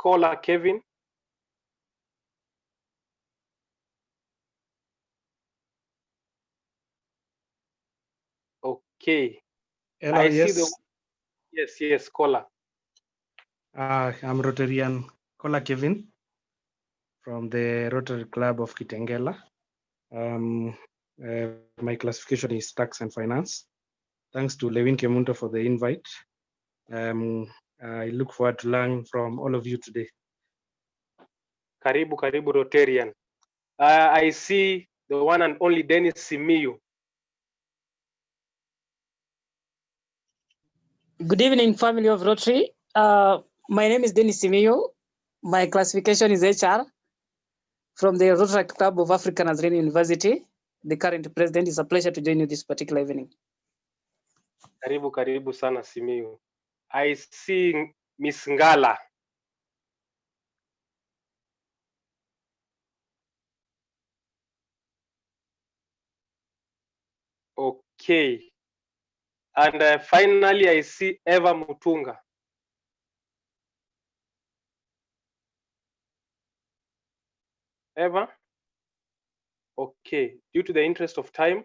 caller Kevin. Okay. Hello, I yes. see the yes, caller. I'm Rotarian caller Kevin from the Rotary Club of Kitengela. My classification is tax and finance. Thanks to Lewin Kemunto for the invite. I look forward to learn from all of you today. Karibu Rotarian. I see the one and only Dennis Simiyu. Good evening, family of Rotary. My name is Dennis Simiyu. My classification is HR from the Rotary Club of African Nazarene University. The current president. Is a pleasure to join you this particular evening. Karibu sana Simiyu. I see Miss Ngala. Okay. And finally, I see Eva Mutunga. Eva? Okay. Due to the interest of time,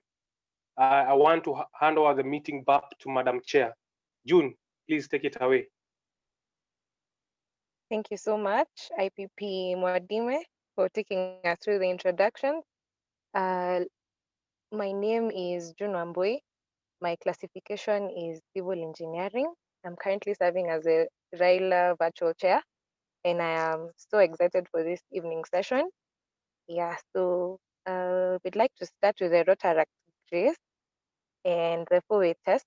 I want to hand over the meeting back to Madam Chair. June, please take it away. Thank you so much, IPP Mwadime, for taking us through the introduction. My name is June Wambui. My classification is civil engineering. I'm currently serving as a RYLA Virtual Chair, and I am so excited for this evening session. Yeah, so we'd like to start with the Rotary Grace and the 4-way test.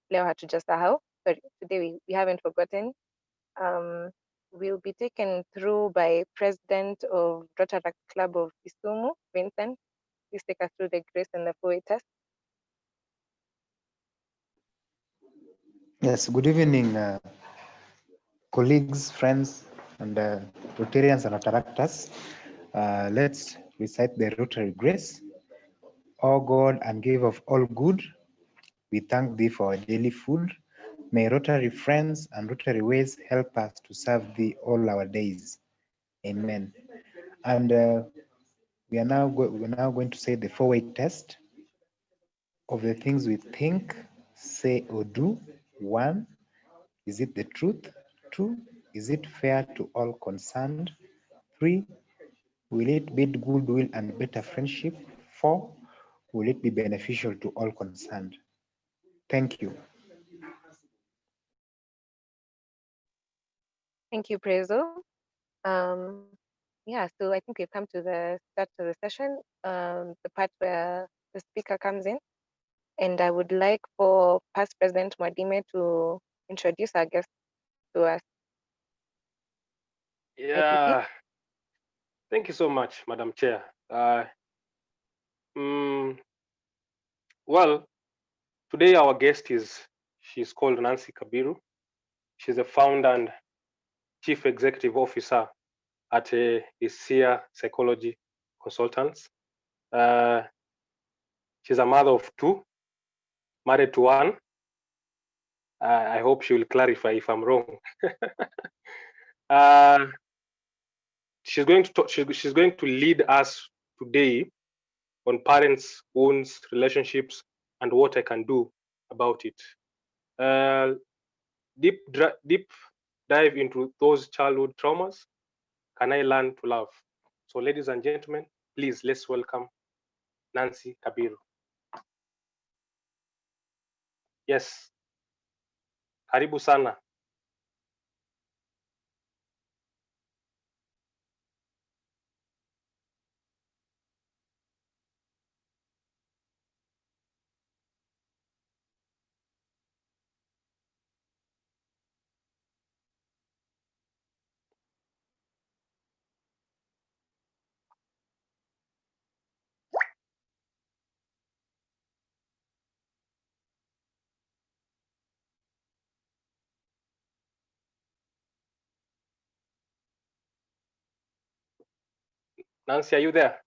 Leo hatujasahau, sorry, today we haven't forgotten. We'll be taken through by President of Rotary Club of Kisumu, Vincent. Please take us through the grace and the 4-way test. Yes, good evening, colleagues, friends, and Rotarians and Rotaractors. Let's recite the Rotary Grace. O God and giver of all good, we thank thee for our daily food. May Rotary friends and Rotary ways help us to serve thee all our days. Amen. And we're now going to say the 4-way test of the things we think, say, or do. 1, is it the truth? 2, is it fair to all concerned? 3, will it build goodwill and better friendship? 4, will it be beneficial to all concerned? Thank you. Thank you, Prezo. Yeah, so I think we've come to the start of the session, the part where the speaker comes in. And I would like for past President Mwadime to introduce our guest to us. Yeah. Thank you so much, Madam Chair. Well, today our guest she's called Nancy Kabiru. She's a founder and chief executive officer at Hisia Psychology Consultants. She's a mother of 2, married to 1. I hope she will clarify if I'm wrong. She's going to lead us today on parents, wounds, relationships, and what I can do about it. Deep dive into those childhood traumas. Can I learn to love? So, ladies and gentlemen, please let's welcome Nancy Kabiru. Yes. Karibu sana. Nancy, are you there?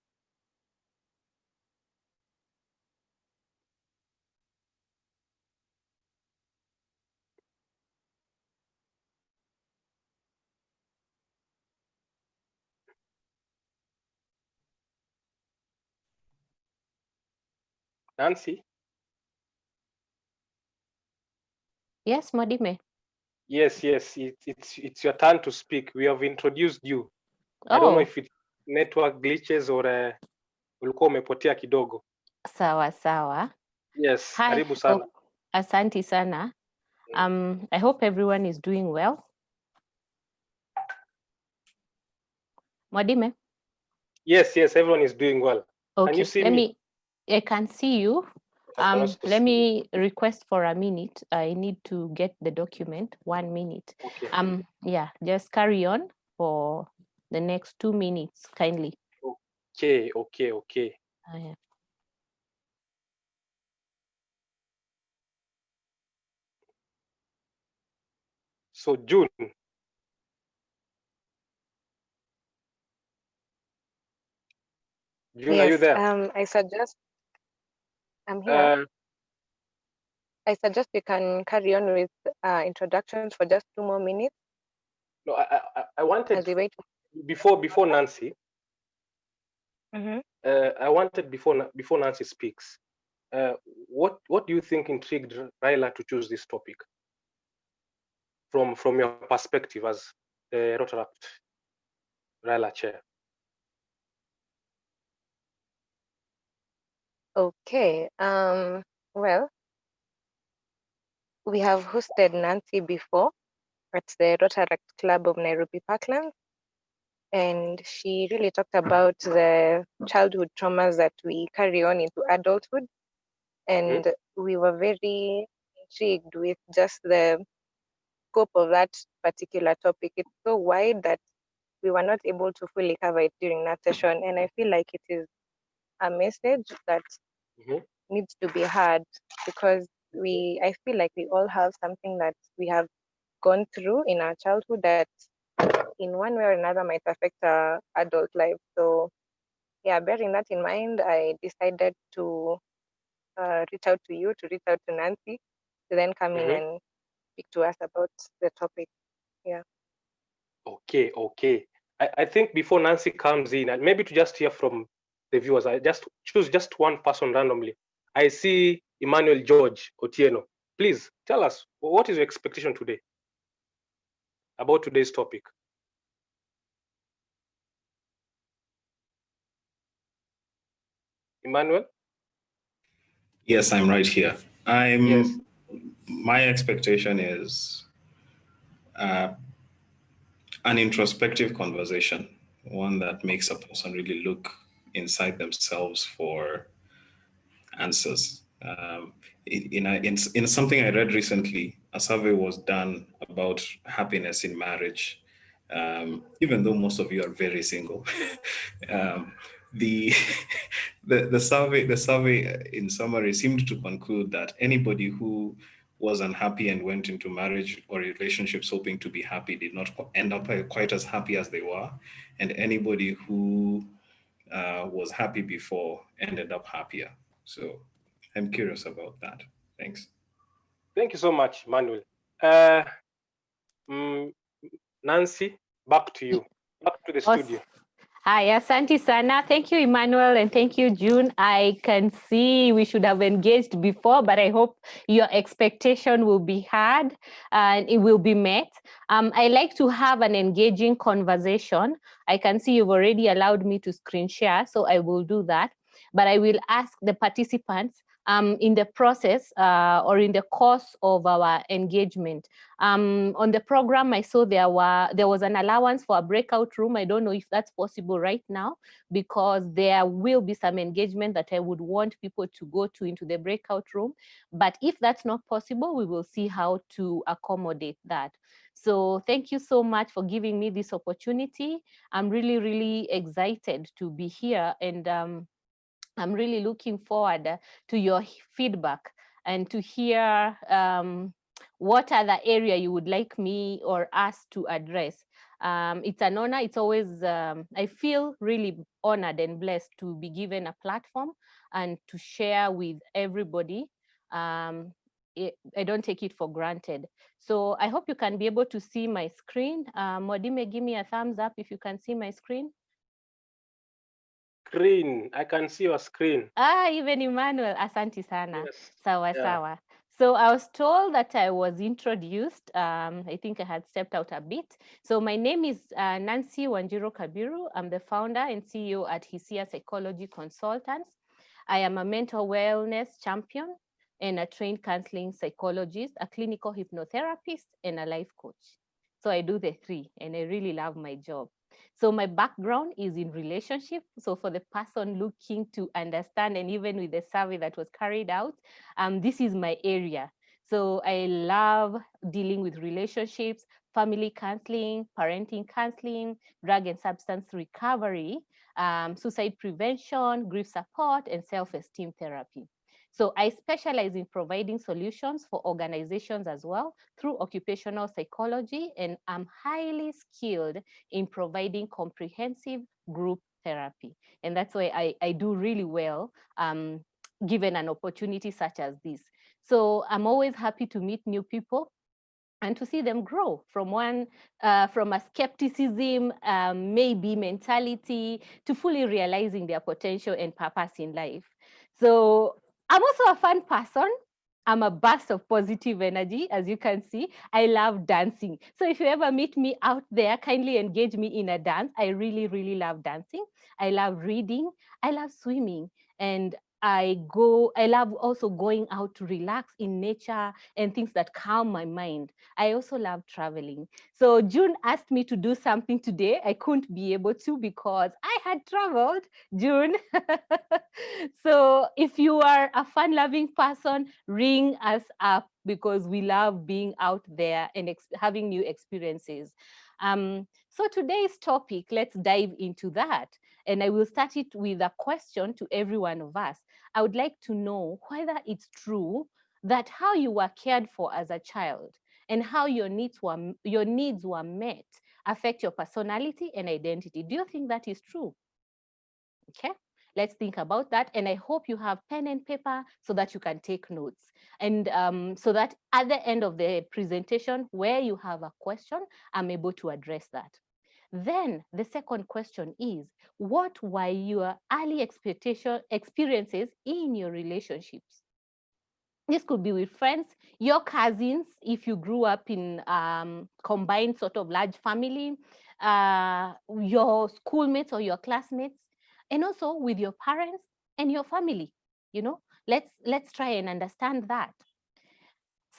Nancy? Yes, Modime. Yes, it's your turn to speak. We have introduced you. I don't know if it's network glitches or ulikuwa umepotea kidogo. Sawa sawa. Yes, Hi. karibu sana. Asante sana. I hope everyone is doing well. Modime? Yes, everyone is doing well. Okay, Can you see me? I can see you. Let me request for a minute. I need to get the document. 1 minute. Okay. Yeah, just carry on for the next 2 minutes, kindly. Okay. Yeah. So June. June, Yes, are you there? I'm here. I suggest we can carry on with introductions for just 2 more minutes. No, I wanted as we wait. before Nancy. Mm-hmm. I wanted before Nancy speaks. What do you think intrigued RYLA to choose this topic? From your perspective as the Rotary RYLA chair. Okay. Well, we have hosted Nancy before at the Rotary Club of Nairobi Parklands, and she really talked about the childhood traumas that we carry on into adulthood, and we were very intrigued with just the scope of that particular topic. It's so wide that we were not able to fully cover it during that session, and I feel like it is a message that needs to be heard, because I feel like we all have something that we have gone through in our childhood that in one way or another might affect our adult life. So yeah, bearing that in mind, I decided to reach out to Nancy to then come in and speak to us about the topic. Yeah. Okay. I think before Nancy comes in, and maybe to just hear from the viewers, I just choose just one person randomly. I see Emmanuel George Otieno. Please tell us, what is your expectation today about today's topic? Emmanuel? Yes, I'm right here. My expectation is an introspective conversation, one that makes a person really look inside themselves for answers. In something I read recently, a survey was done about happiness in marriage. Even though most of you are very single, the survey in summary seemed to conclude that anybody who was unhappy and went into marriage or relationships hoping to be happy did not end up quite as happy as they were, and anybody who was happy before ended up happier. So I'm curious about that. Thanks. Thank you so much, Manuel. Nancy, back to you. Back to the studio. Hi, asante sana. Thank you, Emmanuel, and thank you, June. I can see we should have engaged before, but I hope your expectation will be heard and it will be met. I like to have an engaging conversation. I can see you've already allowed me to screen share, so I will do that. But I will ask the participants in the process or in the course of our engagement. On the program, I saw there was an allowance for a breakout room. I don't know if that's possible right now, because there will be some engagement that I would want people to go to into the breakout room. But if that's not possible, we will see how to accommodate that. So thank you so much for giving me this opportunity. I'm really, really excited to be here, and I'm really looking forward to your feedback and to hear what other area you would like me or us to address. It's an honor. It's always, I feel really honored and blessed to be given a platform and to share with everybody. I don't take it for granted. So I hope you can be able to see my screen. Modime, give me a thumbs up if you can see my screen. screen. I can see your screen. Even Emmanuel, asante sana. Yes. Sawa, Yeah. sawa. So I was told that I was introduced. I think I had stepped out a bit. So my name is Nancy Wanjiro Kabiru. I'm the founder and CEO at Hisia Psychology Consultants. I am a mental wellness champion and a trained counseling psychologist, a clinical hypnotherapist, and a life coach. So I do the three, and I really love my job. So my background is in relationship. So for the person looking to understand, and even with the survey that was carried out, this is my area. So I love dealing with relationships, family counseling, parenting counseling, drug and substance recovery, suicide prevention, grief support, and self-esteem therapy. So I specialize in providing solutions for organizations as well through occupational psychology, and I'm highly skilled in providing comprehensive group therapy. And that's why I do really well given an opportunity such as this. So I'm always happy to meet new people and to see them grow from from a skepticism, maybe mentality, to fully realizing their potential and purpose in life. So I'm also a fun person. I'm a burst of positive energy, as you can see. I love dancing. So if you ever meet me out there, kindly engage me in a dance. I really, really love dancing. I love reading. I love swimming. And I love also going out to relax in nature and things that calm my mind. I also love traveling. So June asked me to do something today. I couldn't be able to because I had traveled, June. So if you are a fun-loving person, ring us up because we love being out there and having new experiences. So today's topic, let's dive into that. And I will start it with a question to every one of us. I would like to know whether it's true that how you were cared for as a child and how your needs were met affect your personality and identity. Do you think that is true? Okay, let's think about that. And I hope you have pen and paper so that you can take notes. And so that at the end of the presentation, where you have a question, I'm able to address that. Then the second question is, what were your early experiences in your relationships? This could be with friends, your cousins, if you grew up in combined sort of large family, your schoolmates or your classmates, and also with your parents and your family. You know, let's try and understand that.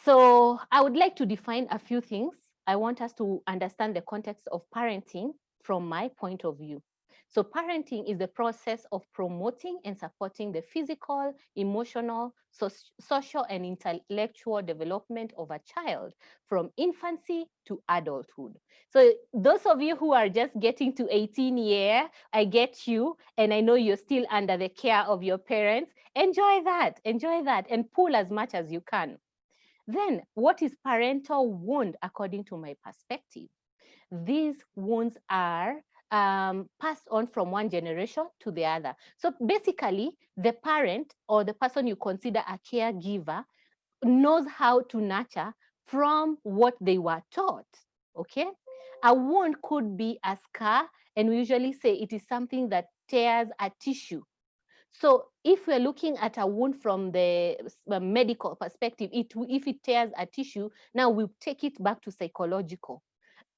So I would like to define a few things. I want us to understand the context of parenting from my point of view. So parenting is the process of promoting and supporting the physical, emotional, social, and intellectual development of a child from infancy to adulthood. So those of you who are just getting to 18 years, I get you, and I know you're still under the care of your parents. Enjoy that, and pull as much as you can. Then, what is parental wound according to my perspective? These wounds are passed on from one generation to the other. So basically, the parent or the person you consider a caregiver knows how to nurture from what they were taught, okay? A wound could be a scar, and we usually say it is something that tears a tissue. So if we're looking at a wound from the medical perspective, if it tears a tissue, now we take it back to psychological.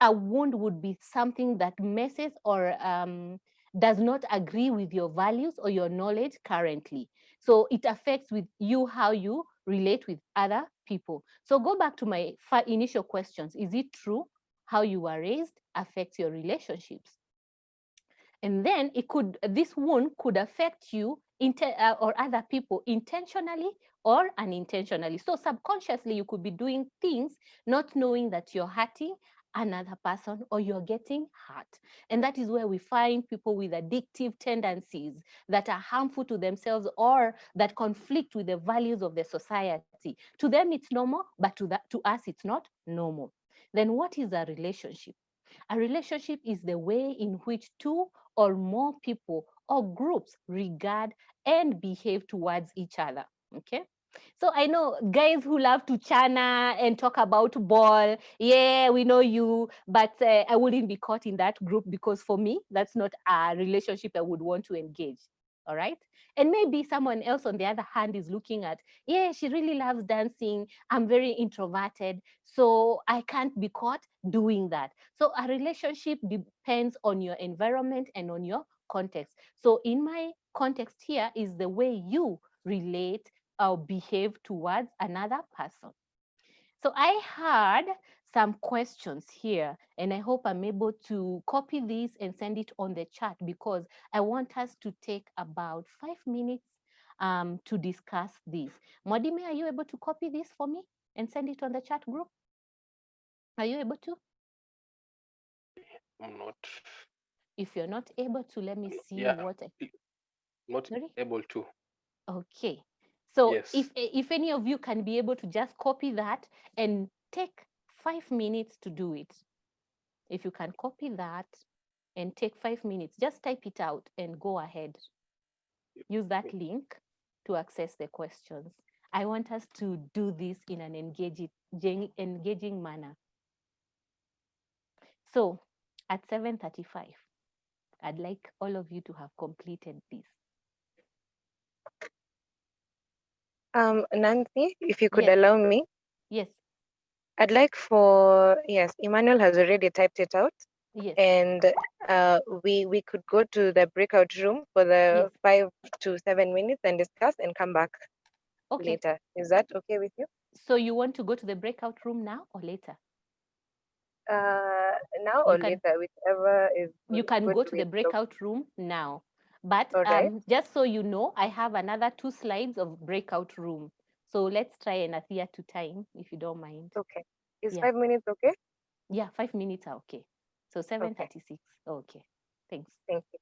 A wound would be something that messes or does not agree with your values or your knowledge currently. So it affects with you how you relate with other people. So go back to my initial questions. Is it true how you were raised affects your relationships? And then this wound could affect you or other people intentionally or unintentionally. So subconsciously, you could be doing things not knowing that you're hurting another person or you're getting hurt. And that is where we find people with addictive tendencies that are harmful to themselves or that conflict with the values of the society. To them, it's normal, but to us, it's not normal. Then what is a relationship? A relationship is the way in which two or more people or groups regard and behave towards each other, okay? So I know guys who love to chana and talk about ball. Yeah, we know you, but I wouldn't be caught in that group because for me, that's not a relationship I would want to engage. All right. And maybe someone else on the other hand is looking at, yeah, she really loves dancing. I'm very introverted, so I can't be caught doing that. So a relationship depends on your environment and on your context. So in my context here is the way you relate or behave towards another person. So I had some questions here, and I hope I'm able to copy this and send it on the chat because I want us to take about 5 minutes to discuss this. Modime, are you able to copy this for me and send it on the chat group? Are you able to? I'm not. If you're not able to, let me see what I... Not Sorry? able to. Okay. So Yes. if any of you can be able to just copy that and take 5 minutes to do it. If you can copy that and take 5 minutes, just type it out and go ahead. Use that link to access the questions. I want us to do this in an engaging manner. So at 7:35, I'd like all of you to have completed this. Nancy, if you could Yes. allow me. Yes. I'd like for, yes, Emmanuel has already typed it out. Yes. And we could go to the breakout room for the 5 to 7 minutes and discuss and come back later. Is that okay with you? So you want to go to the breakout room now or later? Now or later, whichever is you can go to the breakout room now. But just so you know, I have another 2 slides of breakout room. So let's try and adhere to time, if you don't mind. Okay. Is 5 minutes okay? Yeah, 5 minutes are okay. So 7:36. Okay. Thanks. Thank you.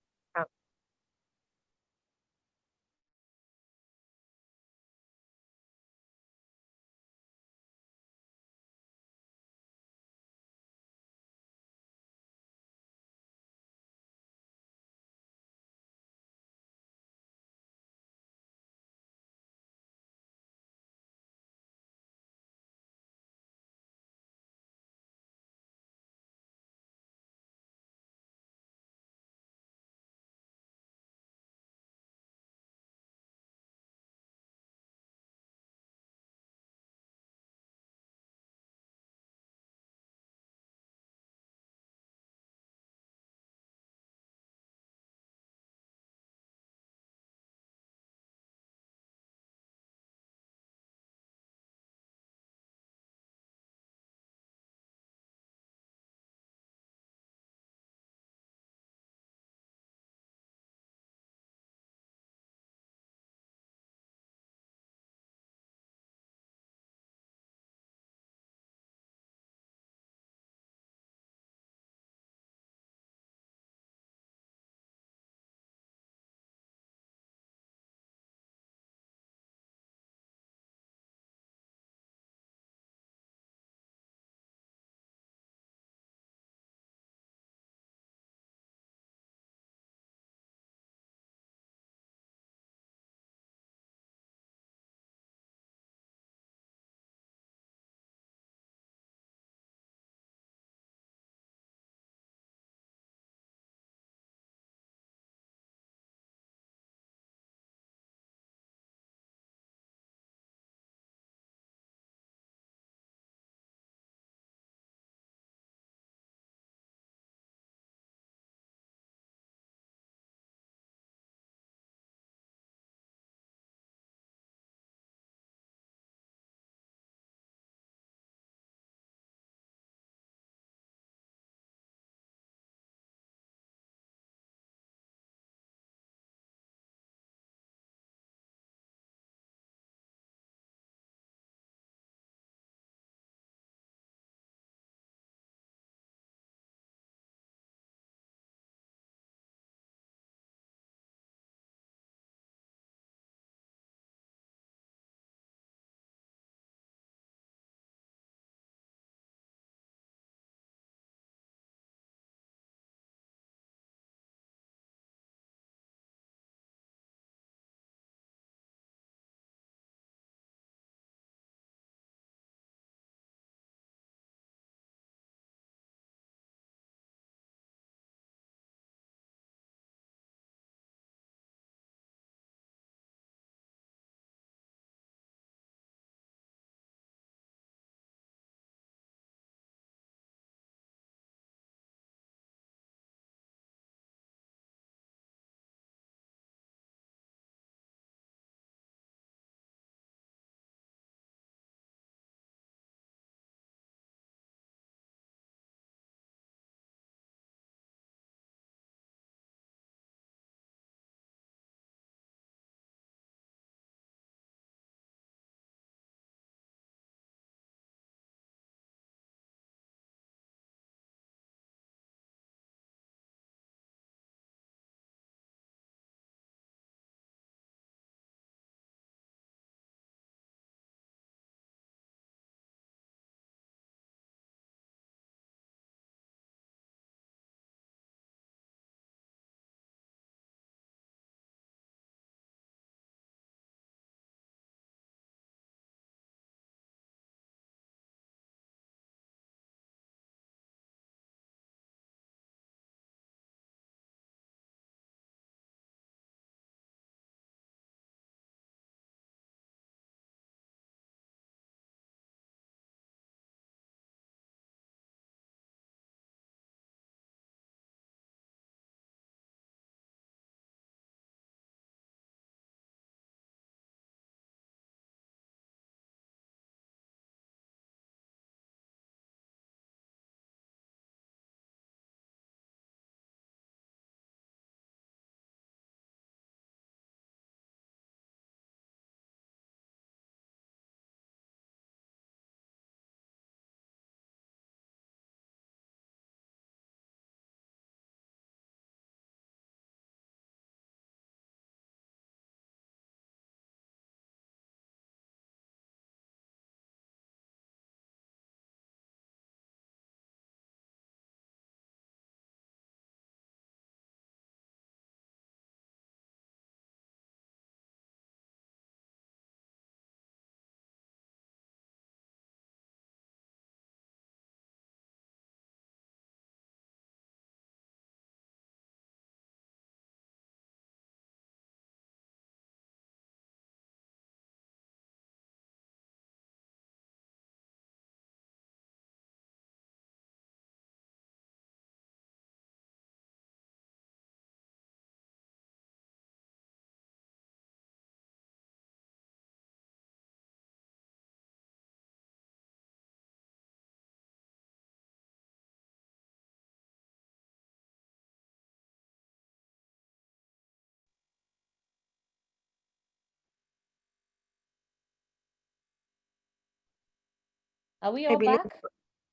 Are we I all believe, back?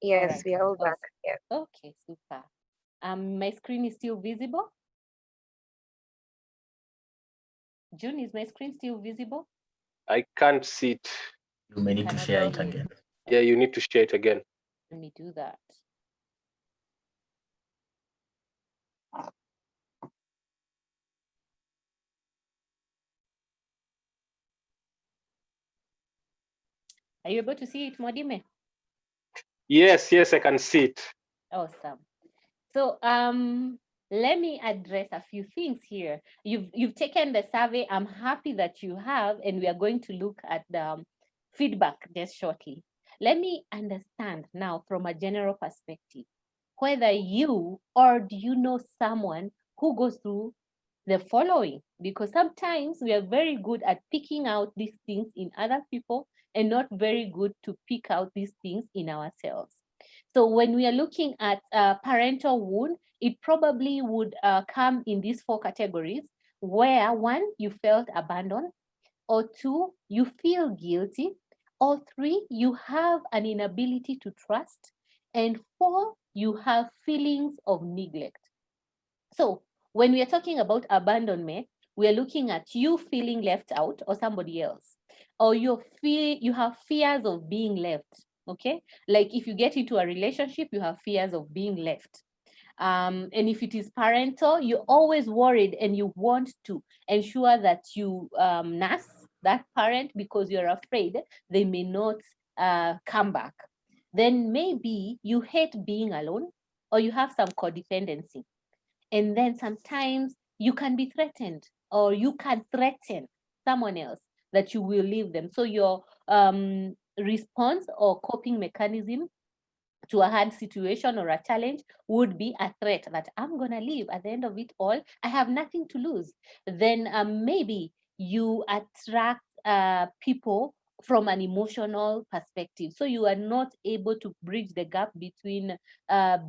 yes, right. we are all back. Awesome. Yes. Okay, super. My screen is still visible. June, is my screen still visible? I can't see it. You may need to Cannot share it see it. again. Yeah, you need to share it again. Let me do that. Are you able to see it, Modime? Yes, I can see it. Awesome. So let me address a few things here. You've taken the survey. I'm happy that you have, and we are going to look at the feedback just shortly. Let me understand now from a general perspective, whether you or do you know someone who goes through the following, because sometimes we are very good at picking out these things in other people and not very good to pick out these things in ourselves. So when we are looking at parental wound, it probably would come in these 4 categories, where 1, you felt abandoned, or 2, you feel guilty, or 3, you have an inability to trust, and 4, you have feelings of neglect. So when we are talking about abandonment, we are looking at you feeling left out or somebody else, or you have fears of being left. Okay, like if you get into a relationship, you have fears of being left. And if it is parental, you're always worried and you want to ensure that you nurse that parent because you're afraid they may not come back. Then maybe you hate being alone, or you have some codependency. And then sometimes you can be threatened, or you can threaten someone else that you will leave them. So your response or coping mechanism to a hard situation or a challenge would be a threat that I'm going to leave. At the end of it all, I have nothing to lose. Then maybe you attract people from an emotional perspective. So you are not able to bridge the gap between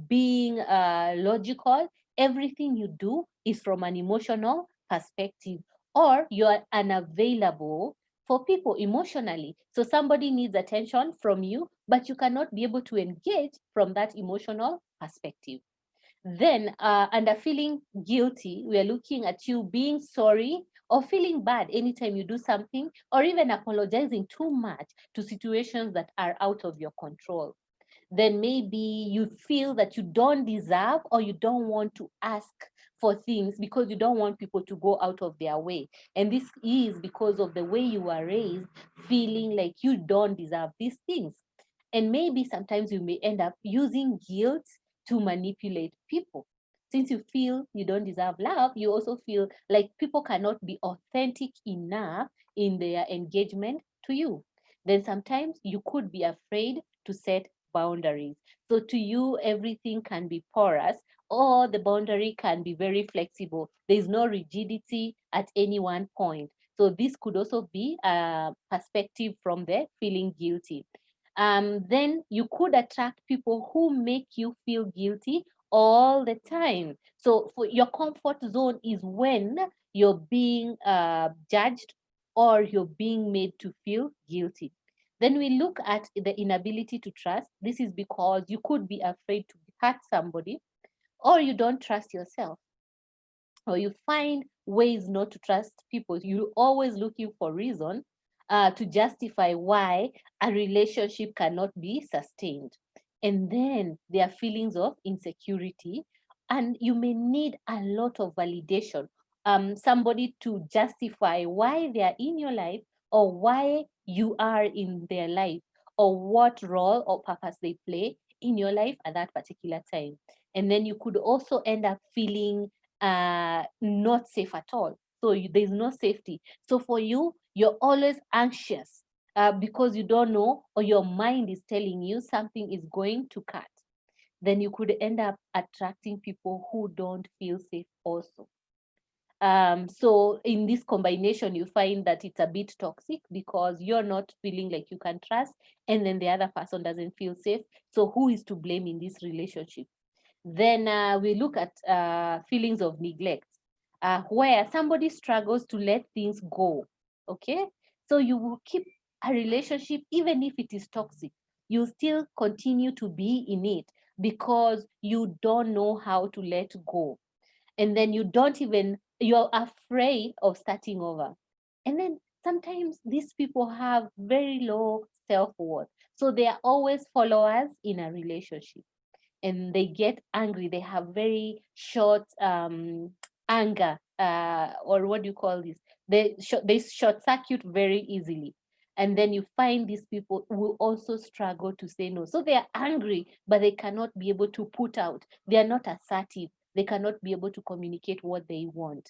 being logical. Everything you do is from an emotional perspective, or you are unavailable for people emotionally. So somebody needs attention from you, but you cannot be able to engage from that emotional perspective. Then under feeling guilty, we are looking at you being sorry or feeling bad anytime you do something, or even apologizing too much to situations that are out of your control. Then maybe you feel that you don't deserve, or you don't want to ask for things because you don't want people to go out of their way. And this is because of the way you were raised, feeling like you don't deserve these things. And maybe sometimes you may end up using guilt to manipulate people. Since you feel you don't deserve love, you also feel like people cannot be authentic enough in their engagement to you. Then sometimes you could be afraid to set boundaries. So to you, everything can be porous, or the boundary can be very flexible. There's no rigidity at any one point. So this could also be a perspective from the feeling guilty. Then you could attract people who make you feel guilty all the time. So for your comfort zone is when you're being judged, or you're being made to feel guilty. Then we look at the inability to trust. This is because you could be afraid to hurt somebody, or you don't trust yourself, or you find ways not to trust people. You're always looking for reason to justify why a relationship cannot be sustained. And then there are feelings of insecurity, and you may need a lot of validation, somebody to justify why they are in your life, or why you are in their life, or what role or purpose they play in your life at that particular time. And then you could also end up feeling not safe at all. So there's no safety. So for you, you're always anxious because you don't know, or your mind is telling you something is going to cut. Then you could end up attracting people who don't feel safe also. So in this combination, you find that it's a bit toxic because you're not feeling like you can trust, and then the other person doesn't feel safe. So who is to blame in this relationship? Then we look at feelings of neglect, where somebody struggles to let things go. Okay, so you will keep a relationship even if it is toxic. you still continue to be in it because you don't know how to let go. And then you're afraid of starting over. And then sometimes these people have very low self-worth. So they are always followers in a relationship. And they get angry. They have very short anger, or what do you call this? They short circuit very easily. And then you find these people will also struggle to say no. So they are angry, but they cannot be able to put out. They are not assertive. They cannot be able to communicate what they want.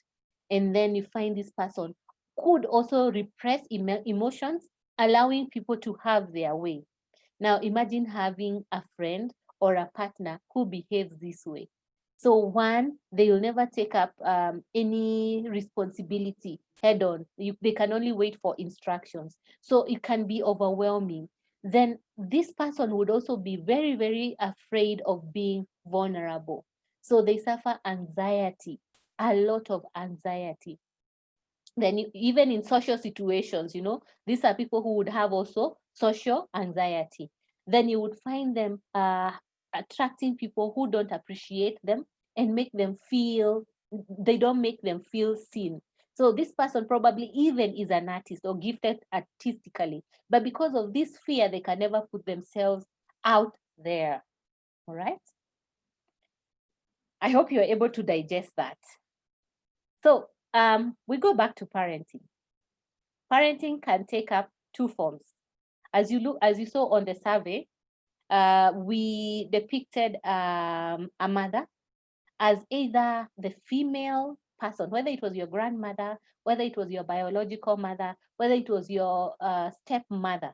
And then you find this person could also repress emotions, allowing people to have their way. Now imagine having a friend or a partner who behaves this way. So one, they will never take up any responsibility head on. They can only wait for instructions. So it can be overwhelming. Then this person would also be very, very afraid of being vulnerable. So they suffer anxiety, a lot of anxiety. Then even in social situations, these are people who would have also social anxiety. Then you would find them attracting people who don't appreciate them and they don't make them feel seen. So this person probably even is an artist or gifted artistically, but because of this fear, they can never put themselves out there. All right. I hope you're able to digest that. So we go back to parenting. Parenting can take up two forms. As you saw on the survey, we depicted a mother as either the female person, whether it was your grandmother, whether it was your biological mother, whether it was your stepmother,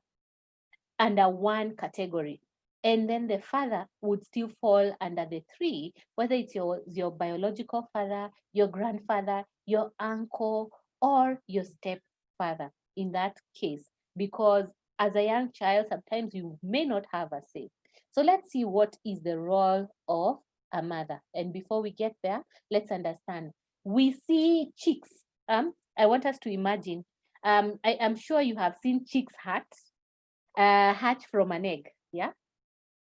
under one category. And then the father would still fall under the three, whether it's your biological father, your grandfather, your uncle, or your stepfather in that case, because as a young child, sometimes you may not have a say. So let's see what is the role of a mother. And before we get there, let's understand. We see chicks. I want us to imagine. I'm sure you have seen chicks hatch from an egg, yeah?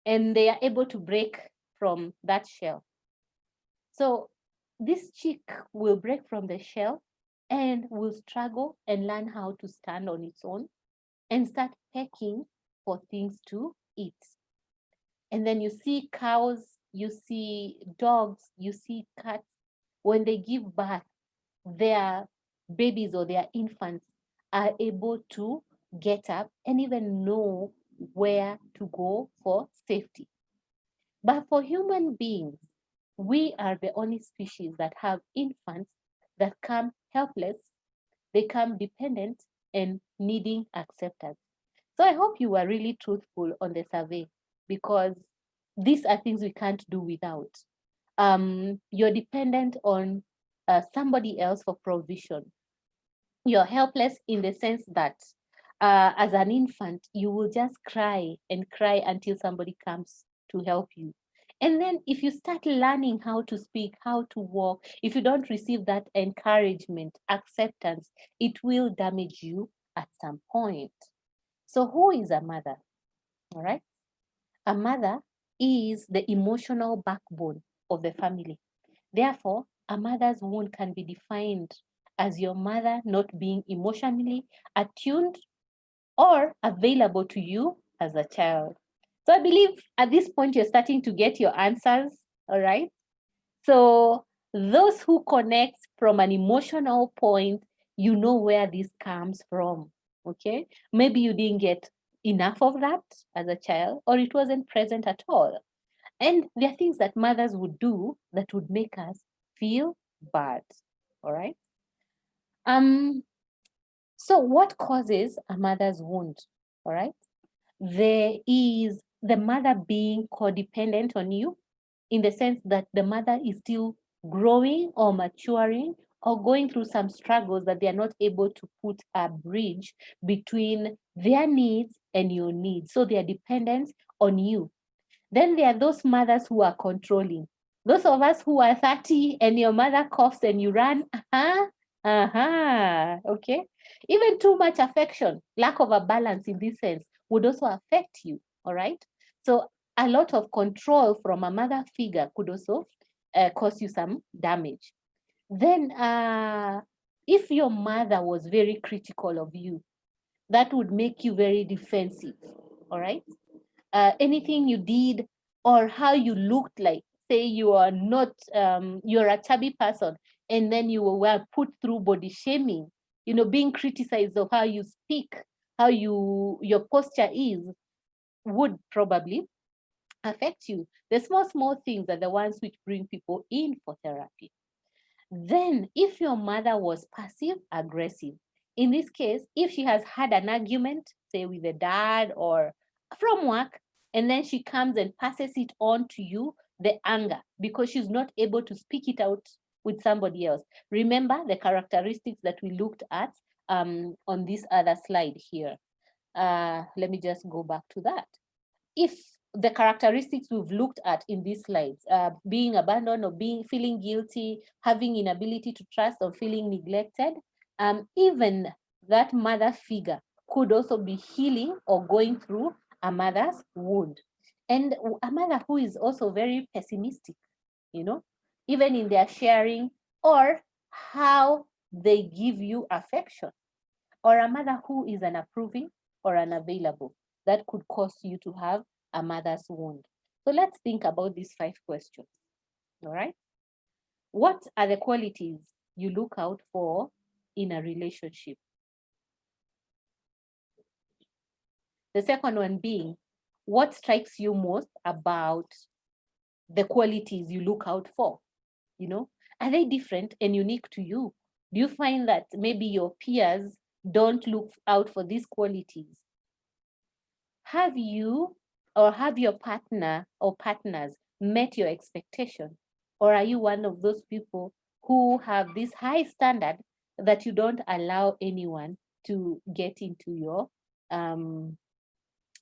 And they are able to break from that shell. So this chick will break from the shell and will struggle and learn how to stand on its own and start pecking for things to eat. And then you see cows, you see dogs, you see cats. When they give birth, their babies or their infants are able to get up and even know where to go for safety. But for human beings, we are the only species that have infants that come helpless, they come dependent and needing acceptance. So I hope you were really truthful on the survey, because these are things we can't do without. You're dependent on somebody else for provision. You're helpless in the sense that as an infant, you will just cry and cry until somebody comes to help you. And then if you start learning how to speak, how to walk, if you don't receive that encouragement, acceptance, it will damage you at some point. So who is a mother? All right. A mother is the emotional backbone of the family. Therefore, a mother's wound can be defined as your mother not being emotionally attuned or available to you as a child. So I believe at this point, you're starting to get your answers, all right? So those who connect from an emotional point, you know where this comes from, okay? Maybe you didn't get enough of that as a child, or it wasn't present at all. And there are things that mothers would do that would make us feel bad, all right? So what causes a mother's wound, all right? There is the mother being codependent on you, in the sense that the mother is still growing or maturing or going through some struggles that they are not able to put a bridge between their needs and your needs. So they are dependent on you. Then there are those mothers who are controlling. Those of us who are 30 and your mother coughs and you run, okay? Even too much affection, lack of a balance in this sense would also affect you, all right? So a lot of control from a mother figure could also cause you some damage. Then if your mother was very critical of you, that would make you very defensive, all right? Anything you did or how you looked like, say you are not, you're a chubby person, and then you were put through body shaming, you know, being criticized of how you speak, how your posture is, would probably affect you. The small things are the ones which bring people in for therapy. Then if your mother was passive aggressive, in this case, if she has had an argument, say with a dad or from work, and then she comes and passes it on to you, the anger, because she's not able to speak it out with somebody else. Remember the characteristics that we looked at on this other slide here. Let me just go back to that. If the characteristics we've looked at in these slides, being abandoned or feeling guilty, having inability to trust or feeling neglected, even that mother figure could also be healing or going through a mother's wound. And a mother who is also very pessimistic, you know, even in their sharing or how they give you affection, or a mother who is unapproving or unavailable, that could cause you to have a mother's wound. So let's think about these 5 questions, all right? What are the qualities you look out for in a relationship? The second one being, what strikes you most about the qualities you look out for? You know, are they different and unique to you? Do you find that maybe your peers don't look out for these qualities? Have you or have your partner or partners met your expectation? Or are you one of those people who have this high standard that you don't allow anyone to get into your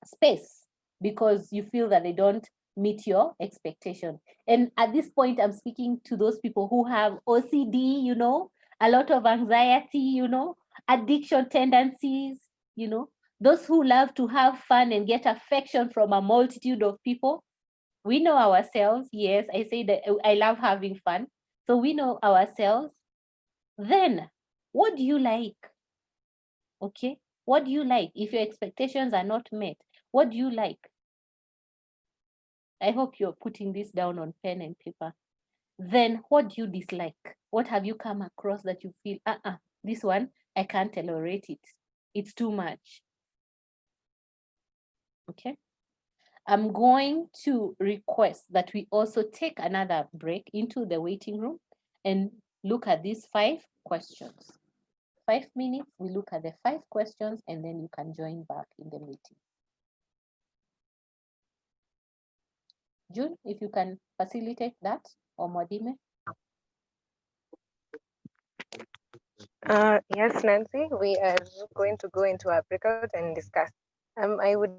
space because you feel that they don't meet your expectation? And at this point, I'm speaking to those people who have OCD, you know, a lot of anxiety, you know, addiction tendencies, you know, those who love to have fun and get affection from a multitude of people. We know ourselves. Yes, I say that I love having fun. So we know ourselves. Then what do you like? Okay, what do you like? If your expectations are not met, what do you like? I hope you're putting this down on pen and paper. Then what do you dislike? What have you come across that you feel, this one, I can't tolerate it. It's too much. Okay. I'm going to request that we also take another break into the waiting room and look at these 5 questions. 5 minutes, we look at the 5 questions and then you can join back in the meeting. June, if you can facilitate that, or Mwadime. Yes, Nancy, we are going to go into our breakout and discuss. I would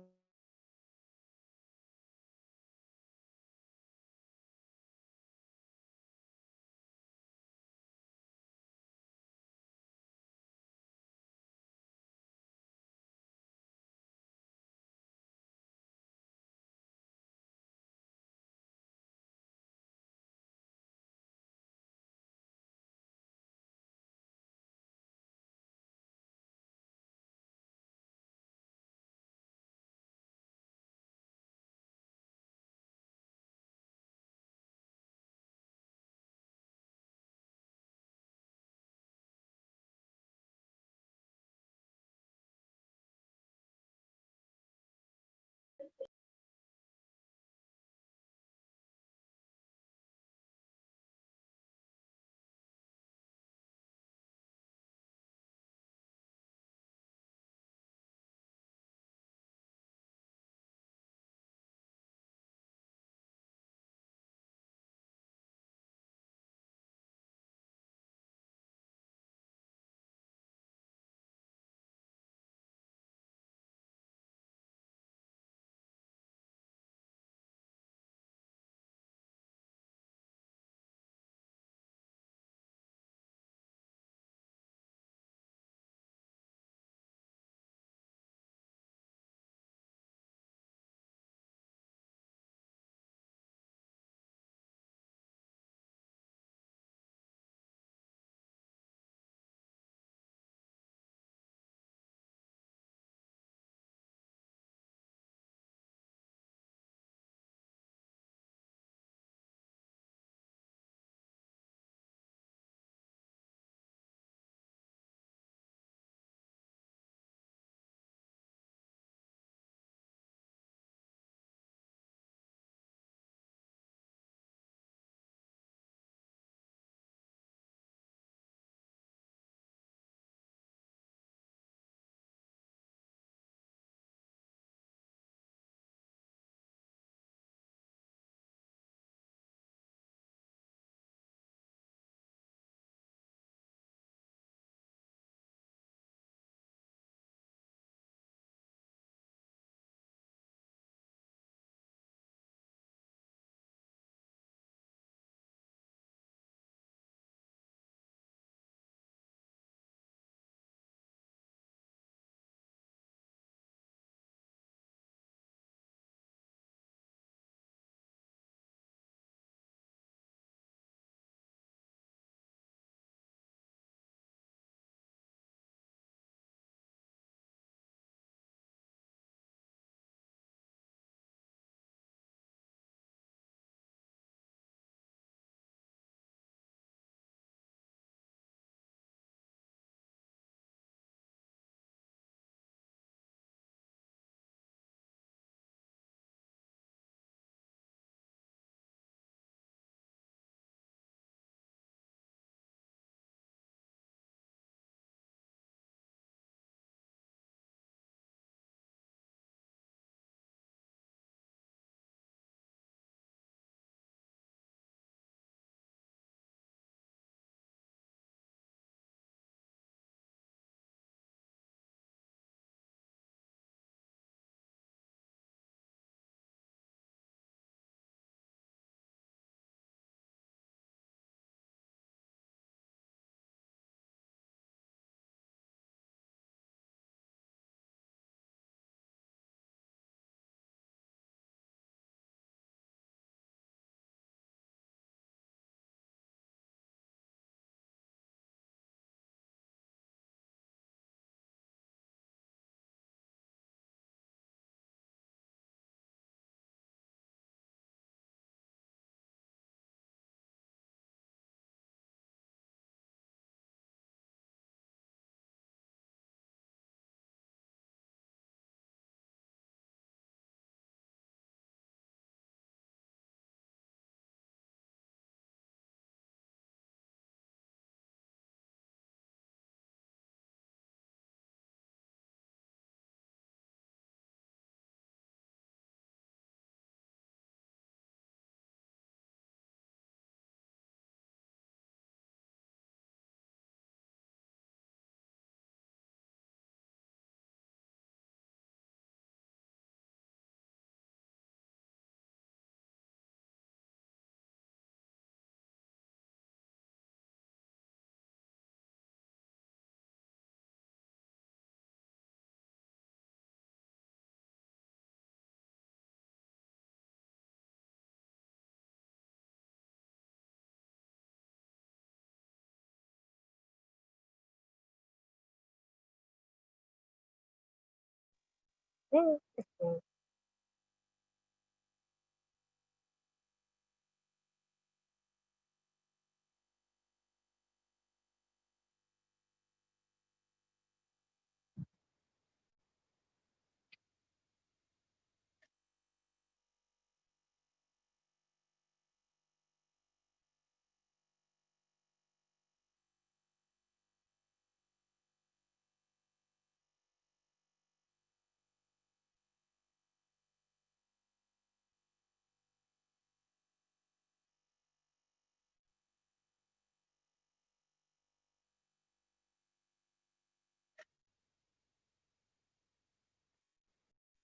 Mm.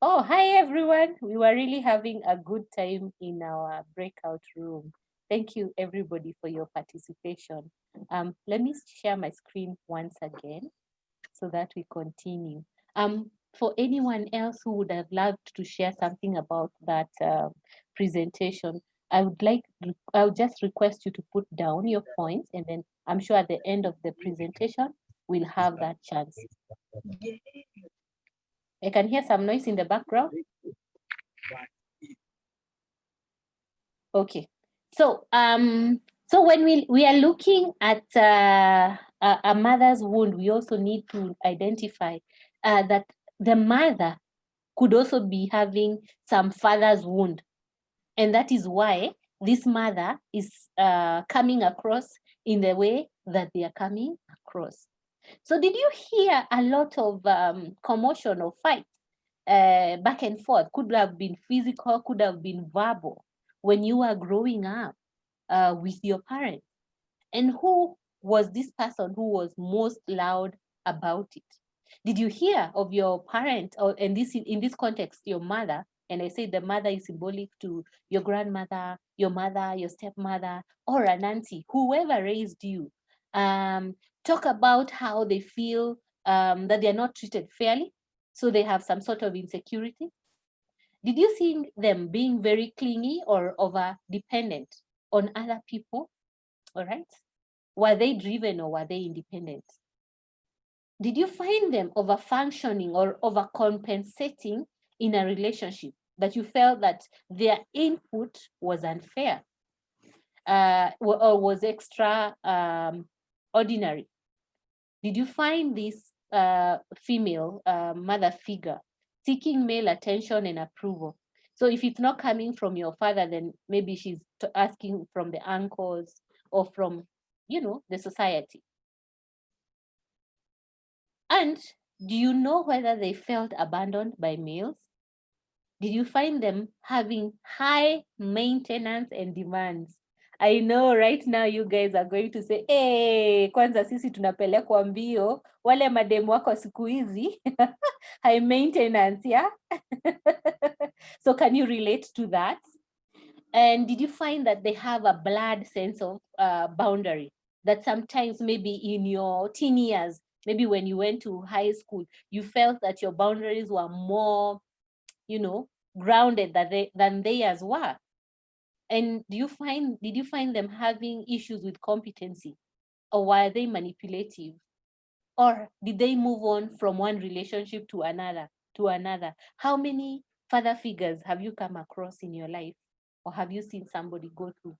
Oh, hi everyone. We were really having a good time in our breakout room. Thank you everybody for your participation. Let me share my screen once again so that we continue. For anyone else who would have loved to share something about that presentation, I would just request you to put down your points, and then I'm sure at the end of the presentation, we'll have that chance. I can hear some noise in the background. Okay, so when we are looking at a mother's wound, we also need to identify that the mother could also be having some father's wound, and that is why this mother is coming across in the way that they are coming across. So did you hear a lot of commotion or fights back and forth? Could have been physical, could have been verbal when you were growing up with your parents. And who was this person who was most loud about it? Did you hear of your parent, or in this context, your mother? And I say the mother is symbolic to your grandmother, your mother, your stepmother, or an auntie, whoever raised you. Talk about how they feel that they are not treated fairly, so they have some sort of insecurity. Did you see them being very clingy or over dependent on other people? All right. Were they driven or were they independent? Did you find them over functioning or over compensating in a relationship, that you felt that their input was unfair or was extra ordinary? Did you find this female mother figure seeking male attention and approval? So if it's not coming from your father, then maybe she's asking from the uncles or from, the society. And do you know whether they felt abandoned by males? Did you find them having high maintenance and demands? I know right now you guys are going to say, hey, kwanza sisi tunapelekwa mbio, wale mademu wako siku hizi, high maintenance, yeah? So can you relate to that? And did you find that they have a blurred sense of boundary? That sometimes maybe in your teen years, maybe when you went to high school, you felt that your boundaries were more, grounded than theirs were. And did you find them having issues with competency, or were they manipulative? Or did they move on from one relationship to another? How many father figures have you come across in your life, or have you seen somebody go through?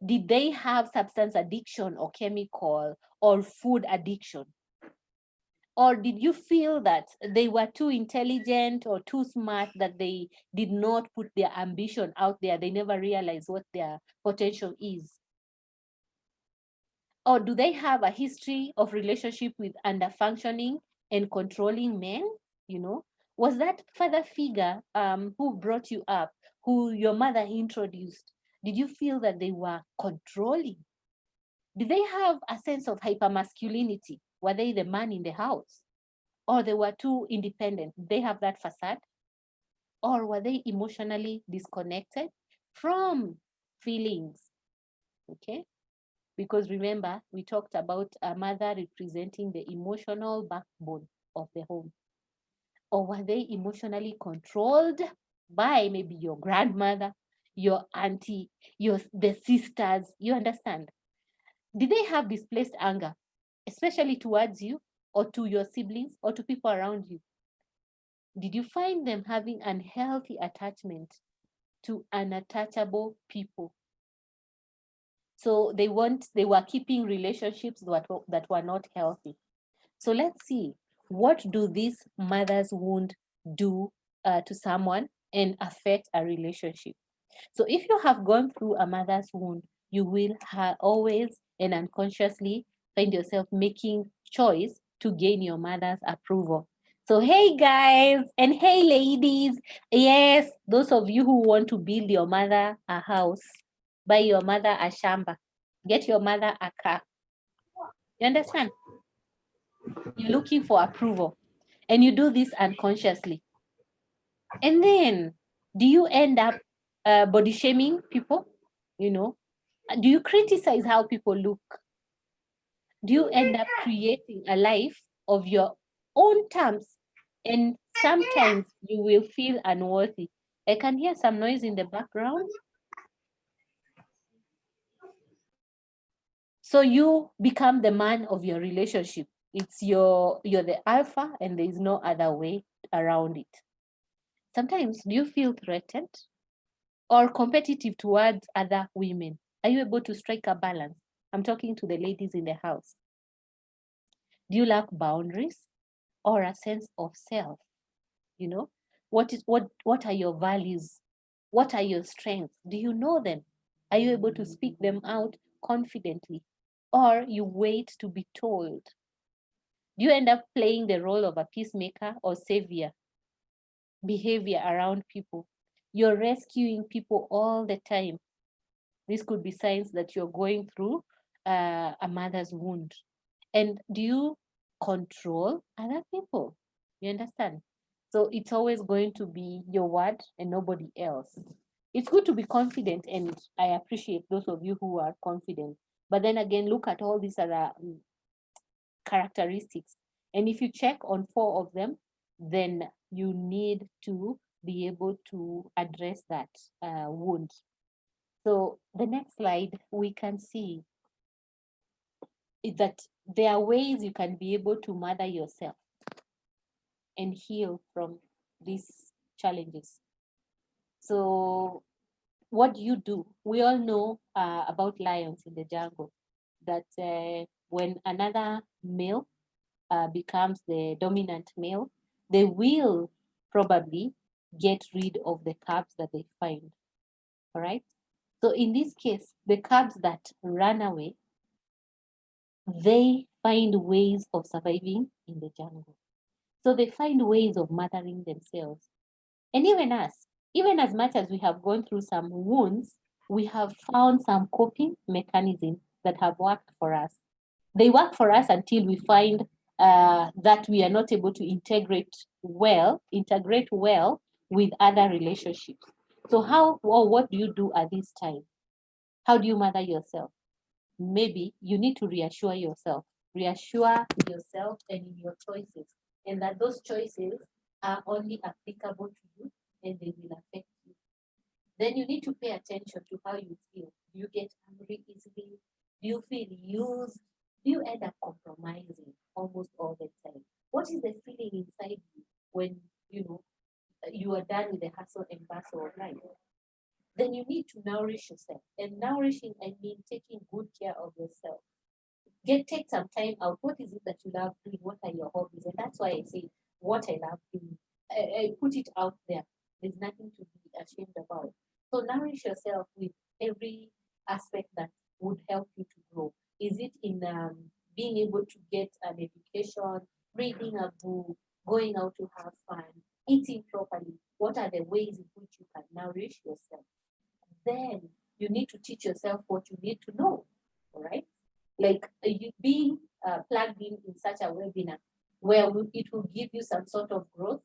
Did they have substance addiction or chemical or food addiction? Or did you feel that they were too intelligent or too smart, that they did not put their ambition out there? They never realized what their potential is. Or do they have a history of relationship with under-functioning and controlling men? Was that father figure who brought you up, who your mother introduced, did you feel that they were controlling? Did they have a sense of hypermasculinity? Were they the man in the house? Or they were too independent? Did they have that facade? Or were they emotionally disconnected from feelings? Okay. Because remember, we talked about a mother representing the emotional backbone of the home. Or were they emotionally controlled by maybe your grandmother, your auntie, the sisters? You understand? Did they have displaced anger, especially towards you or to your siblings or to people around you? Did you find them having unhealthy attachment to unattachable people? So they were keeping relationships that were not healthy. So let's see, what do these mother's wound do to someone and affect a relationship? So if you have gone through a mother's wound, you will always and unconsciously find yourself making choice to gain your mother's approval. So hey guys, and hey ladies, yes, those of you who want to build your mother a house, buy your mother a shamba, get your mother a car. You understand? You're looking for approval, and you do this unconsciously. And then, do you end up body shaming people? You know, do you criticize how people look? Do you end up creating a life of your own terms? And sometimes you will feel unworthy. I can hear some noise in the background. So you become the man of your relationship. You're the alpha, and there is no other way around it. Sometimes, do you feel threatened or competitive towards other women? Are you able to strike a balance? I'm talking to the ladies in the house. Do you lack boundaries or a sense of self? You know, what are your values? What are your strengths? Do you know them? Are you able to speak them out confidently, or you wait to be told? Do you end up playing the role of a peacemaker or savior behavior around people? You're rescuing people all the time. This could be signs that you're going through a mother's wound. And do you control other people? You understand? So it's always going to be your word and nobody else. It's good to be confident, and I appreciate those of you who are confident. But then again, look at all these other characteristics. And if you check on 4 of them, then you need to be able to address that wound. So the next slide, we can see is that there are ways you can be able to mother yourself and heal from these challenges. So what do you do? We all know about lions in the jungle, that when another male becomes the dominant male, they will probably get rid of the cubs that they find, all right? So in this case, the cubs that run away, they find ways of surviving in the jungle. So they find ways of mothering themselves. And even us, even as much as we have gone through some wounds, we have found some coping mechanisms that have worked for us. They work for us until we find that we are not able to integrate well with other relationships. So how or what do you do at this time? How do you mother yourself? Maybe you need to reassure yourself and in your choices, and that those choices are only applicable to you and they will affect you. Then you need to pay attention to how you feel. Do you get angry easily? Do you feel used? Do you end up compromising almost all the time? What is the feeling inside you when you are done with the hustle and bustle of life? Then you need to nourish yourself. And nourishing, I mean taking good care of yourself. Take some time out. What is it that you love doing? What are your hobbies? And that's why I say what I love doing. I put it out there. There's nothing to be ashamed about. So nourish yourself with every aspect that would help you to grow. Is it in being able to get an education, reading a book, going out to have fun, eating properly? What are the ways in which you can nourish yourself? Then you need to teach yourself what you need to know, all right? Like you being plugged in such a webinar where it will give you some sort of growth,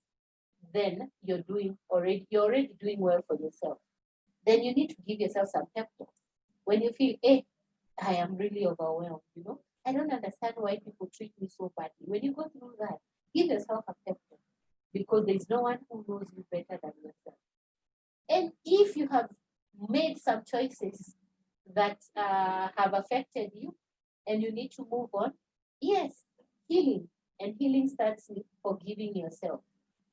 then you're already doing well for yourself. Then you need to give yourself some pep talk. When you feel, hey, I am really overwhelmed, I don't understand why people treat me so badly. When you go through that, give yourself a pep talk, because there's no one who knows you better than yourself. And if you have made some choices that have affected you and you need to move on, yes, healing. And healing starts with forgiving yourself.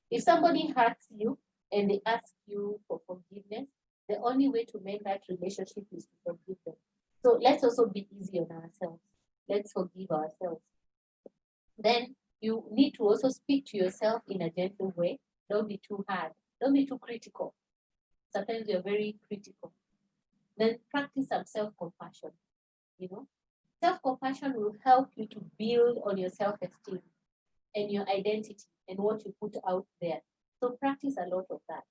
If somebody hurts you and they ask you for forgiveness, the only way to make that relationship is to forgive them. So let's also be easy on ourselves. Let's forgive ourselves. Then you need to also speak to yourself in a gentle way. Don't be too hard. Don't be too critical. Sometimes you're very critical. Then practice some self-compassion. You know, self-compassion will help you to build on your self-esteem and your identity and what you put out there. So practice a lot of that.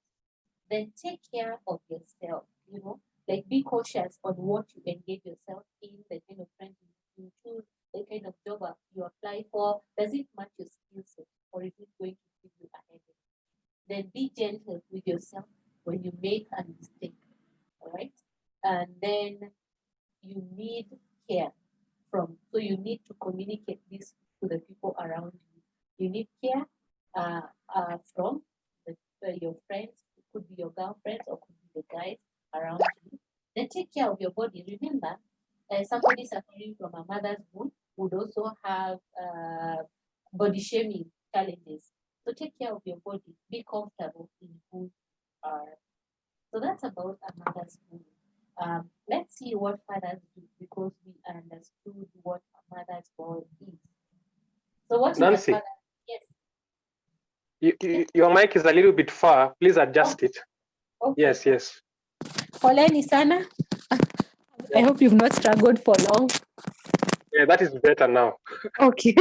Then take care of yourself, you know, like be cautious on what you engage yourself in, the kind of friends you choose, the kind of job you apply for. Does it match your skill set, or is it going to give you a headache? Then be gentle with yourself when you make a mistake, all right? And then you need care so you need to communicate this to the people around you. You need care from your friends. It could be your girlfriends or could be the guys around you. Then take care of your body. Remember, somebody suffering from a mother's wound would also have body shaming challenges. So take care of your body. Be comfortable in who you are. So that's about a mother's wound. Let's see what fathers do, because we understood what a mother's role is. So what Nancy, is a father? Yes. Your mic is a little bit far. Please adjust it. Okay. Yes. Poleni sana. I hope you've not struggled for long. Yeah, that is better now. Okay.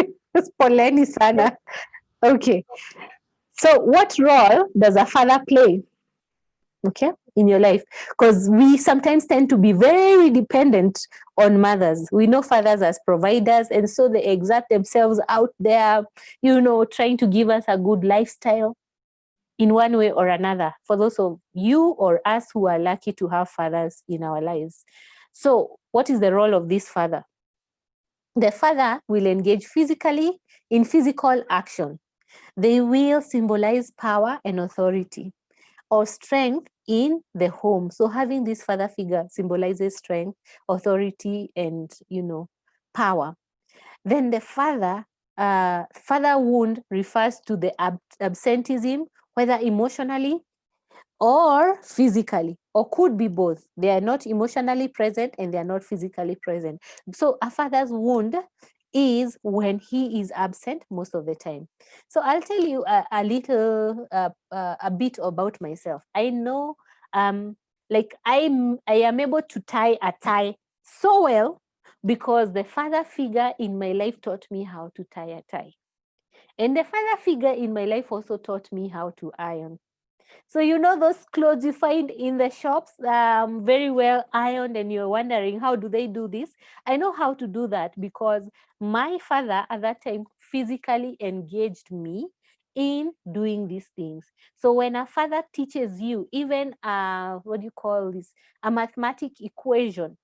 Poleni sana. Okay. So what role does a father play? Okay, in your life, because we sometimes tend to be very dependent on mothers. We know fathers as providers, and so they exert themselves out there, you know, trying to give us a good lifestyle in one way or another, for those of you or us who are lucky to have fathers in our lives. So what is the role of this father? The father will engage physically in physical action. They will symbolize power and authority or strength in the home. So having this father figure symbolizes strength, authority, and, you know, power. Then the father wound refers to the absenteeism, whether emotionally or physically, or could be both. They are not emotionally present and they are not physically present. So a father's wound is when he is absent most of the time. So I'll tell you a little a bit about myself. I know like I am able to tie a tie so well because the father figure in my life taught me how to tie a tie. And the father figure in my life also taught me how to iron. So you know those clothes you find in the shops, very well ironed, and you're wondering, how do they do this? I know how to do that because my father at that time physically engaged me in doing these things. So when a father teaches you, even what do you call this, a mathematic equation,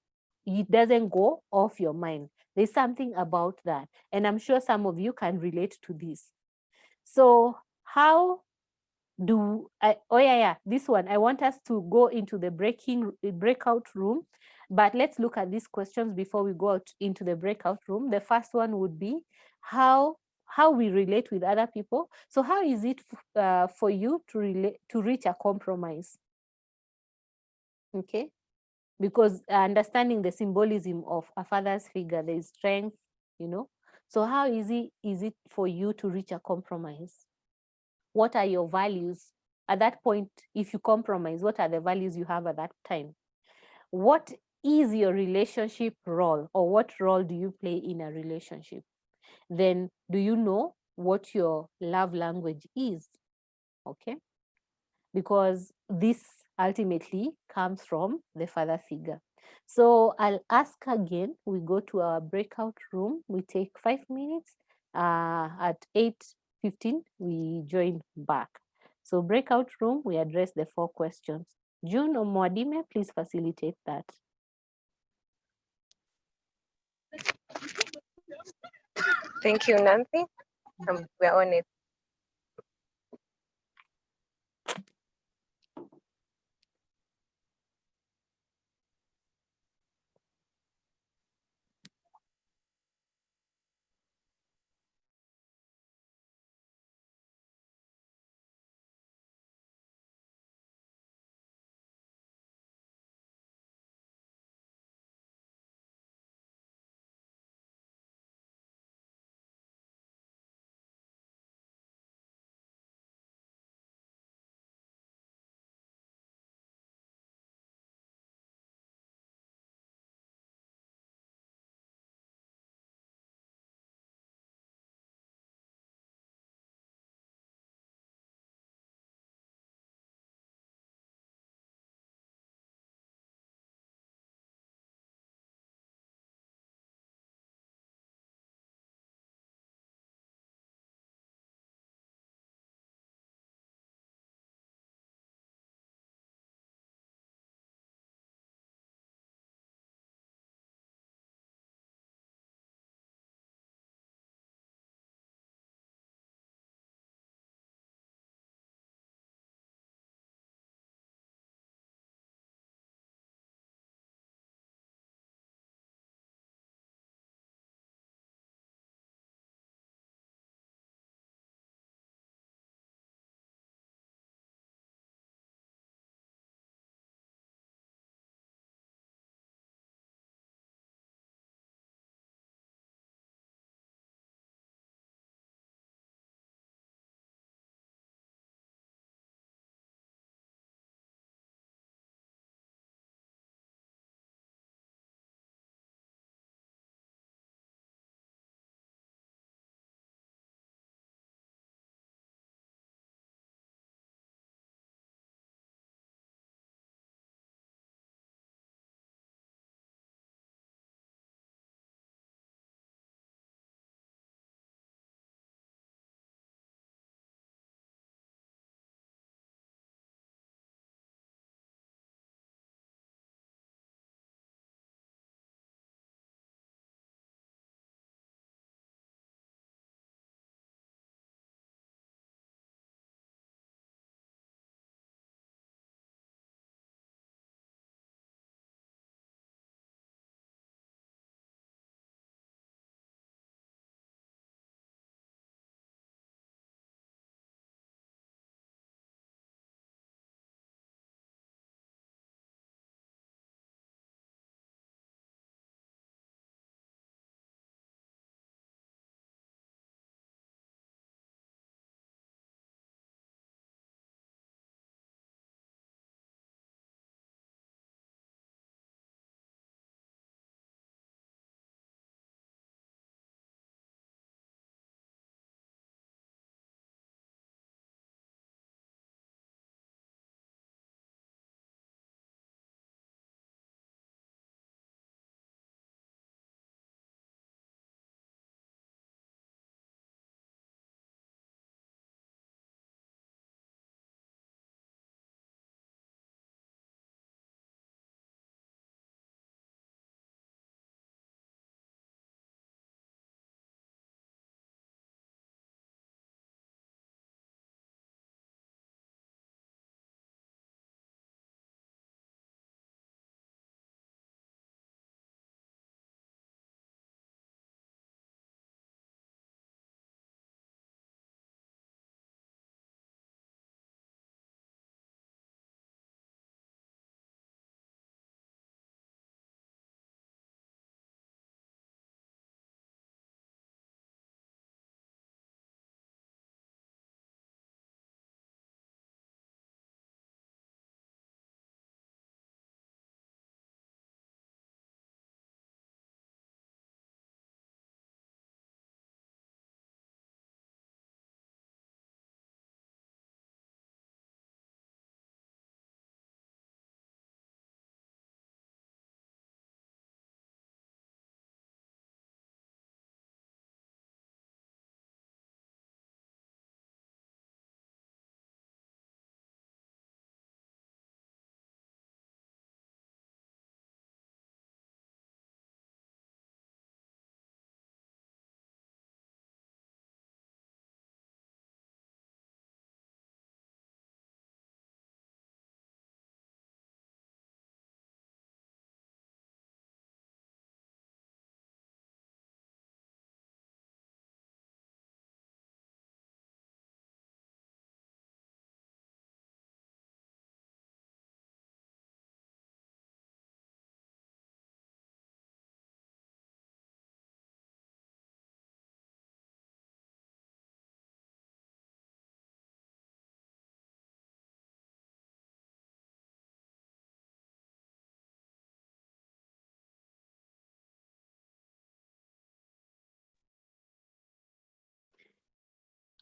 it doesn't go off your mind. There's something about that. And I'm sure some of you can relate to this. So how this one, I want us to go into the breakout room, but let's look at these questions before we go out into the breakout room. The first one would be how we relate with other people. So how is it for you to reach a compromise? Okay, because understanding the symbolism of a father's figure, there is strength, you know. So how easy is it for you to reach a compromise? What are your values? At that point, if you compromise, what are the values you have at that time? What is your relationship role, or what role do you play in a relationship? Then do you know what your love language is? Okay, because this ultimately comes from the father figure. So I'll ask again, we go to our breakout room, we take 5 minutes, at 8:15, we join back. So breakout room, we address the 4 questions. June or Mwadime, please facilitate that. Thank you, Nancy. We're on it.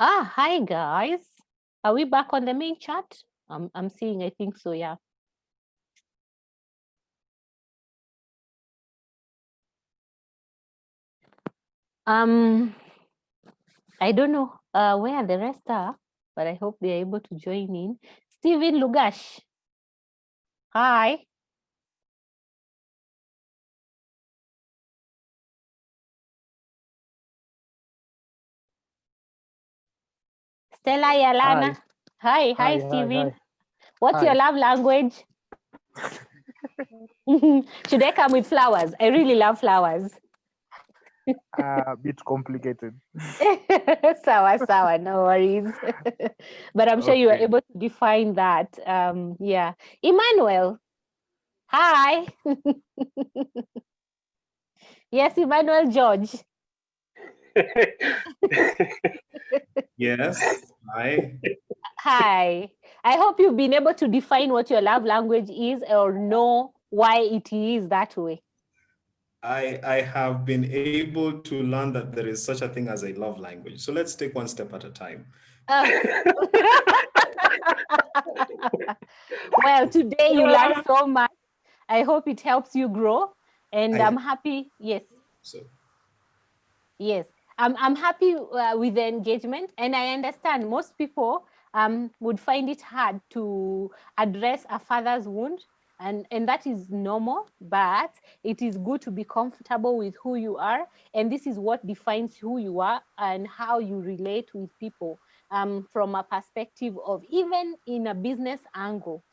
Hi guys. Are we back on the main chat? I'm seeing, I think so, yeah. I don't know where the rest are, but I hope they're able to join in. Stephen Lugash. Hi. Stella Yalana. Hi, Stephen. What's your love language? Should I come with flowers? I really love flowers. A bit complicated. Sawa, no worries. But I'm sure you are Okay. able to define that. Yeah. Emmanuel. Hi. Yes, Emmanuel George. Yes. Hi. Hi. I hope you've been able to define what your love language is or know why it is that way. I have been able to learn that there is such a thing as a love language. So let's take one step at a time. Well, today you learned so much. I hope it helps you grow. And I'm happy. Yes. So. Yes. I'm happy with the engagement. And I understand most people would find it hard to address a father's wound. And that is normal, but it is good to be comfortable with who you are. And this is what defines who you are and how you relate with people from a perspective of even in a business angle.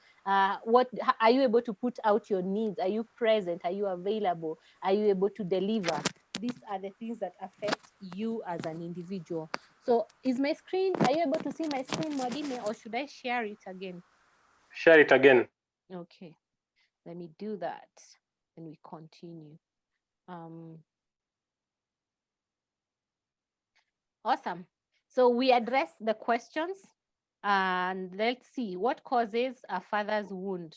What are you able to put out your needs? Are you present? Are you available? Are you able to deliver? These are the things that affect you as an individual. So is my screen, are you able to see my screen, Mwadime, or should I share it again? Share it again. Okay. Let me do that and we continue. Awesome. So we address the questions and let's see what causes a father's wound.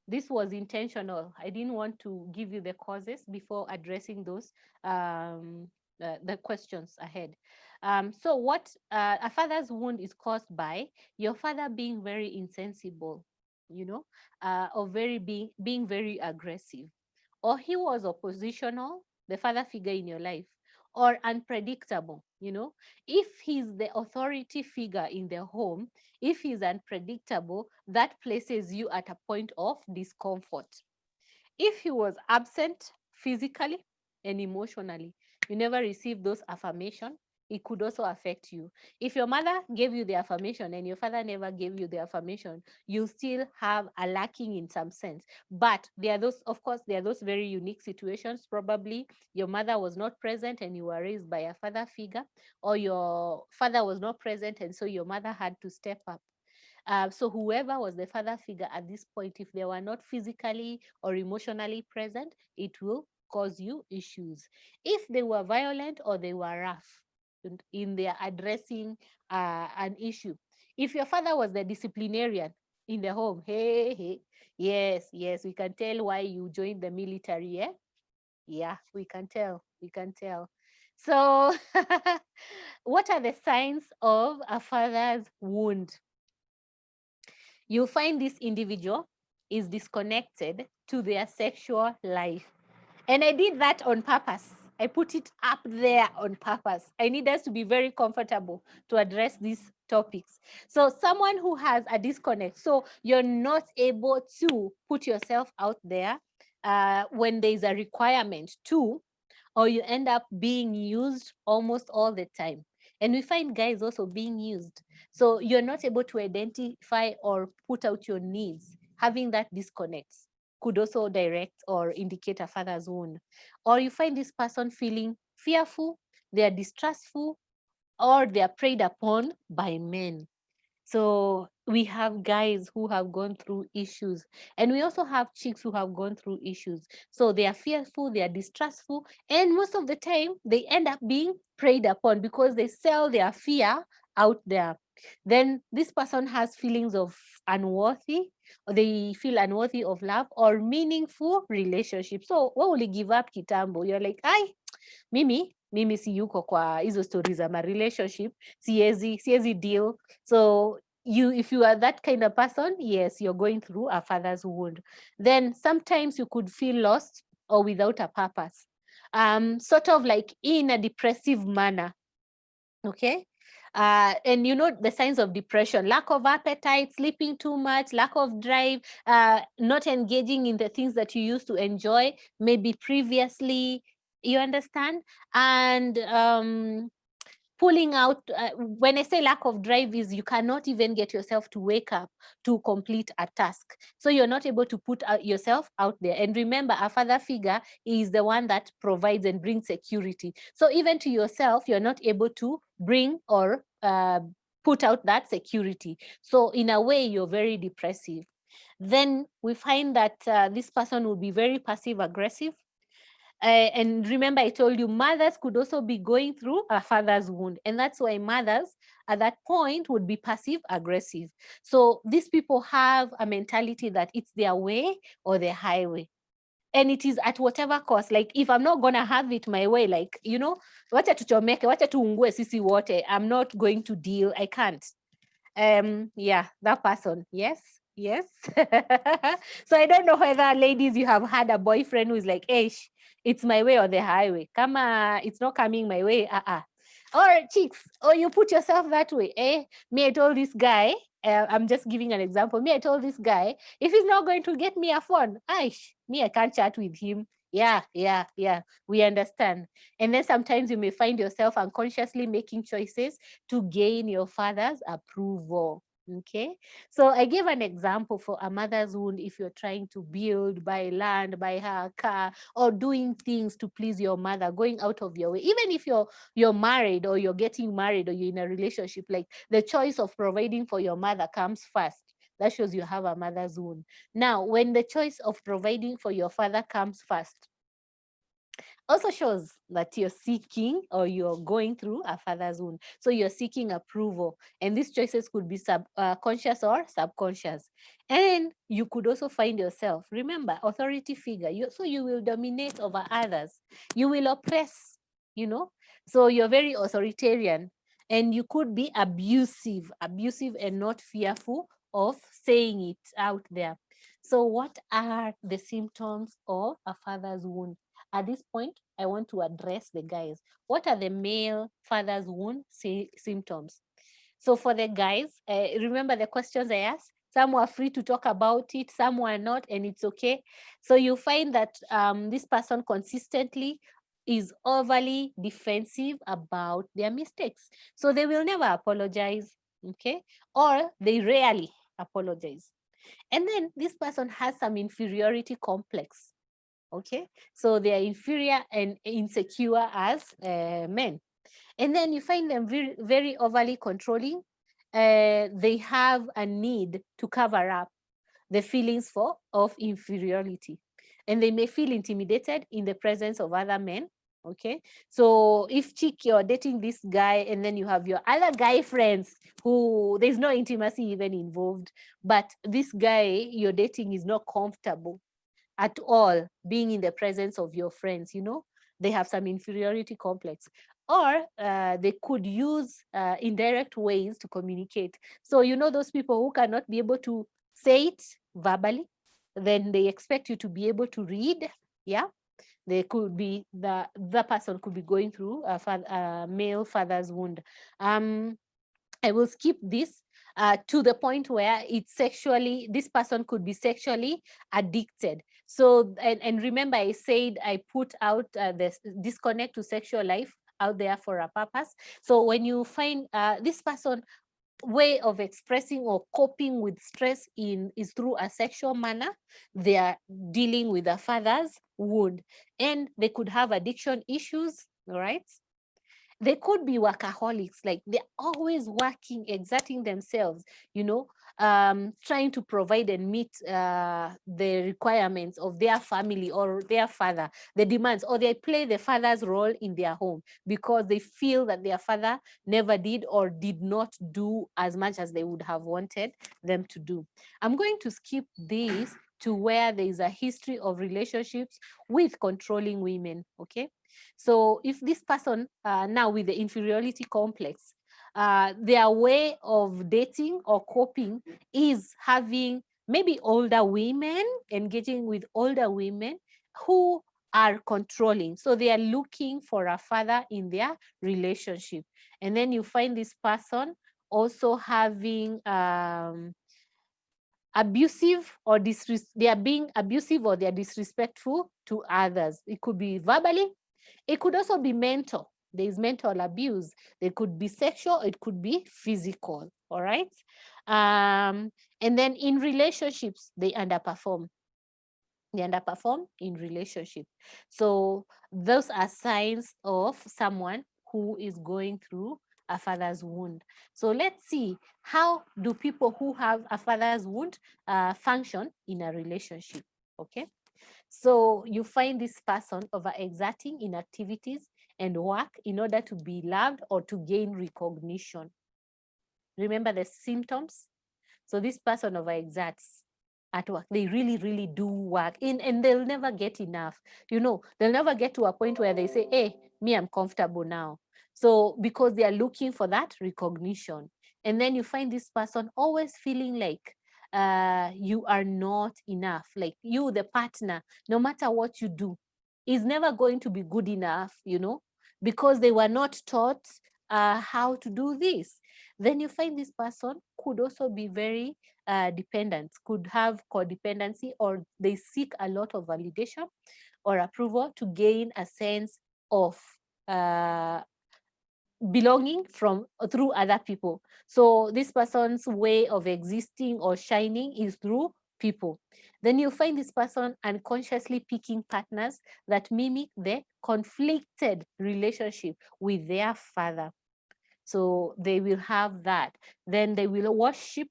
This was intentional. I didn't want to give you the causes before addressing those the questions ahead. So what a father's wound is caused by your father being very insensible, you know, or being very aggressive, or he was oppositional, the father figure in your life, or unpredictable, you know. If he's the authority figure in the home, if he's unpredictable, that places you at a point of discomfort. If he was absent physically and emotionally, you never receive those affirmation, it could also affect you. If your mother gave you the affirmation and your father never gave you the affirmation, you still have a lacking in some sense. But there are those, of course, there are those very unique situations. Probably your mother was not present and you were raised by a father figure, or your father was not present and so your mother had to step up. So whoever was the father figure at this point, if they were not physically or emotionally present, it will cause you issues. If they were violent or they were rough in their addressing an issue. If your father was the disciplinarian in the home, hey, yes, we can tell why you joined the military, yeah? Yeah, we can tell. So what are the signs of a father's wound? You'll find this individual is disconnected to their sexual life. And I did that on purpose. I put it up there on purpose. I need us to be very comfortable to address these topics. So someone who has a disconnect, so you're not able to put yourself out there when there's a requirement to, or you end up being used almost all the time. And we find guys also being used. So you're not able to identify or put out your needs. Having that disconnect could also direct or indicate a father's wound. Or you find this person feeling fearful, they are distrustful, or they are preyed upon by men. So we have guys who have gone through issues, and we also have chicks who have gone through issues. So they are fearful, they are distrustful, and most of the time they end up being preyed upon because they sell their fear out there. Then this person has feelings of unworthy, or they feel unworthy of love or meaningful relationship. So what will you give up kitambo? You're like, mimi, mimi siyuko kwa hizo stories za my relationship, siezi deal. So if you are that kind of person, yes, you're going through a father's wound. Then sometimes you could feel lost or without a purpose, sort of like in a depressive manner. Okay. And you know the signs of depression: lack of appetite, sleeping too much, lack of drive, not engaging in the things that you used to enjoy maybe previously, you understand? And pulling out, when I say lack of drive, is you cannot even get yourself to wake up to complete a task. So you're not able to put yourself out there. And remember, a father figure is the one that provides and brings security. So even to yourself, you're not able to bring or put out that security. So in a way, you're very depressive. Then we find that this person will be very passive aggressive. And remember, I told you mothers could also be going through a father's wound. And that's why mothers at that point would be passive aggressive. So these people have a mentality that it's their way or their highway. And it is at whatever cost. Like, if I'm not going to have it my way, like, you know, wacha tuchomeke, wacha tuungue sisi wote, I'm not going to deal. I can't. Yeah, that person. Yes. So I don't know whether, ladies, you have had a boyfriend who is like, hey, it's my way or the highway. Come, it's not coming my way. Or chicks, or you put yourself that way. Me, I told this guy, I'm just giving an example. Me, I told this guy, if he's not going to get me a phone, me, I can't chat with him. Yeah, we understand. And then sometimes you may find yourself unconsciously making choices to gain your father's approval. Okay, so I gave an example for a mother's wound. If you're trying to build, buy land, buy her a car, or doing things to please your mother, going out of your way, even if you're married or you're getting married or you're in a relationship, like the choice of providing for your mother comes first. That shows you have a mother's wound. Now, when the choice of providing for your father comes first, also shows that you're seeking or you're going through a father's wound. So you're seeking approval. And these choices could be conscious or subconscious. And you could also find yourself, remember, authority figure. So you will dominate over others. You will oppress, you know. So you're very authoritarian. And you could be abusive and not fearful of saying it out there. So what are the symptoms of a father's wound? At this point, I want to address the guys. What are the male father's wound symptoms? So for the guys, remember the questions I asked? Some were free to talk about it, some were not, and it's okay. So you find that this person consistently is overly defensive about their mistakes. So they will never apologize, okay? Or they rarely apologize. And then this person has some inferiority complex. Okay, so they are inferior and insecure as men. And then you find them very, very overly controlling. They have a need to cover up the feelings of inferiority. And they may feel intimidated in the presence of other men. Okay, so if chick, you're dating this guy and then you have your other guy friends who there's no intimacy even involved, but this guy you're dating is not comfortable at all being in the presence of your friends, you know, they have some inferiority complex. Or they could use indirect ways to communicate. So, you know, those people who cannot be able to say it verbally, then they expect you to be able to read. Yeah, they could be, the person could be going through a male father's wound. I will skip this to the point where it's sexually, this person could be sexually addicted. So, and remember I said I put out this disconnect to sexual life out there for a purpose. So when you find this person way of expressing or coping with stress is through a sexual manner, they are dealing with a father's wound, and they could have addiction issues, all right? They could be workaholics, like they're always working, exerting themselves, you know, trying to provide and meet the requirements of their family or their father, the demands, or they play the father's role in their home because they feel that their father never did or did not do as much as they would have wanted them to do. I'm going to skip this to where there is a history of relationships with controlling women, okay? So if this person now with the inferiority complex, their way of dating or coping is having maybe older women, engaging with older women who are controlling. So they are looking for a father in their relationship. And then you find this person also having abusive or they are being abusive or they are disrespectful to others. It could be verbally. It could also be mental. There is mental abuse. They could be sexual. It could be physical. All right. And then in relationships, they underperform. They underperform in relationship. So those are signs of someone who is going through a father's wound. So let's see, how do people who have a father's wound function in a relationship? Okay. So you find this person overexerting in activities and work in order to be loved or to gain recognition. Remember the symptoms? So this person overexerts at work. They really, really do work and they'll never get enough. You know, they'll never get to a point where they say, hey, me, I'm comfortable now. So because they are looking for that recognition. And then you find this person always feeling like you are not enough. Like you, the partner, no matter what you do, is never going to be good enough, you know, because they were not taught how to do this. Then you find this person could also be very dependent, could have codependency, or they seek a lot of validation or approval to gain a sense of belonging through other people. So this person's way of existing or shining is through people. Then you find this person unconsciously picking partners that mimic the conflicted relationship with their father. So they will have that. Then they will worship,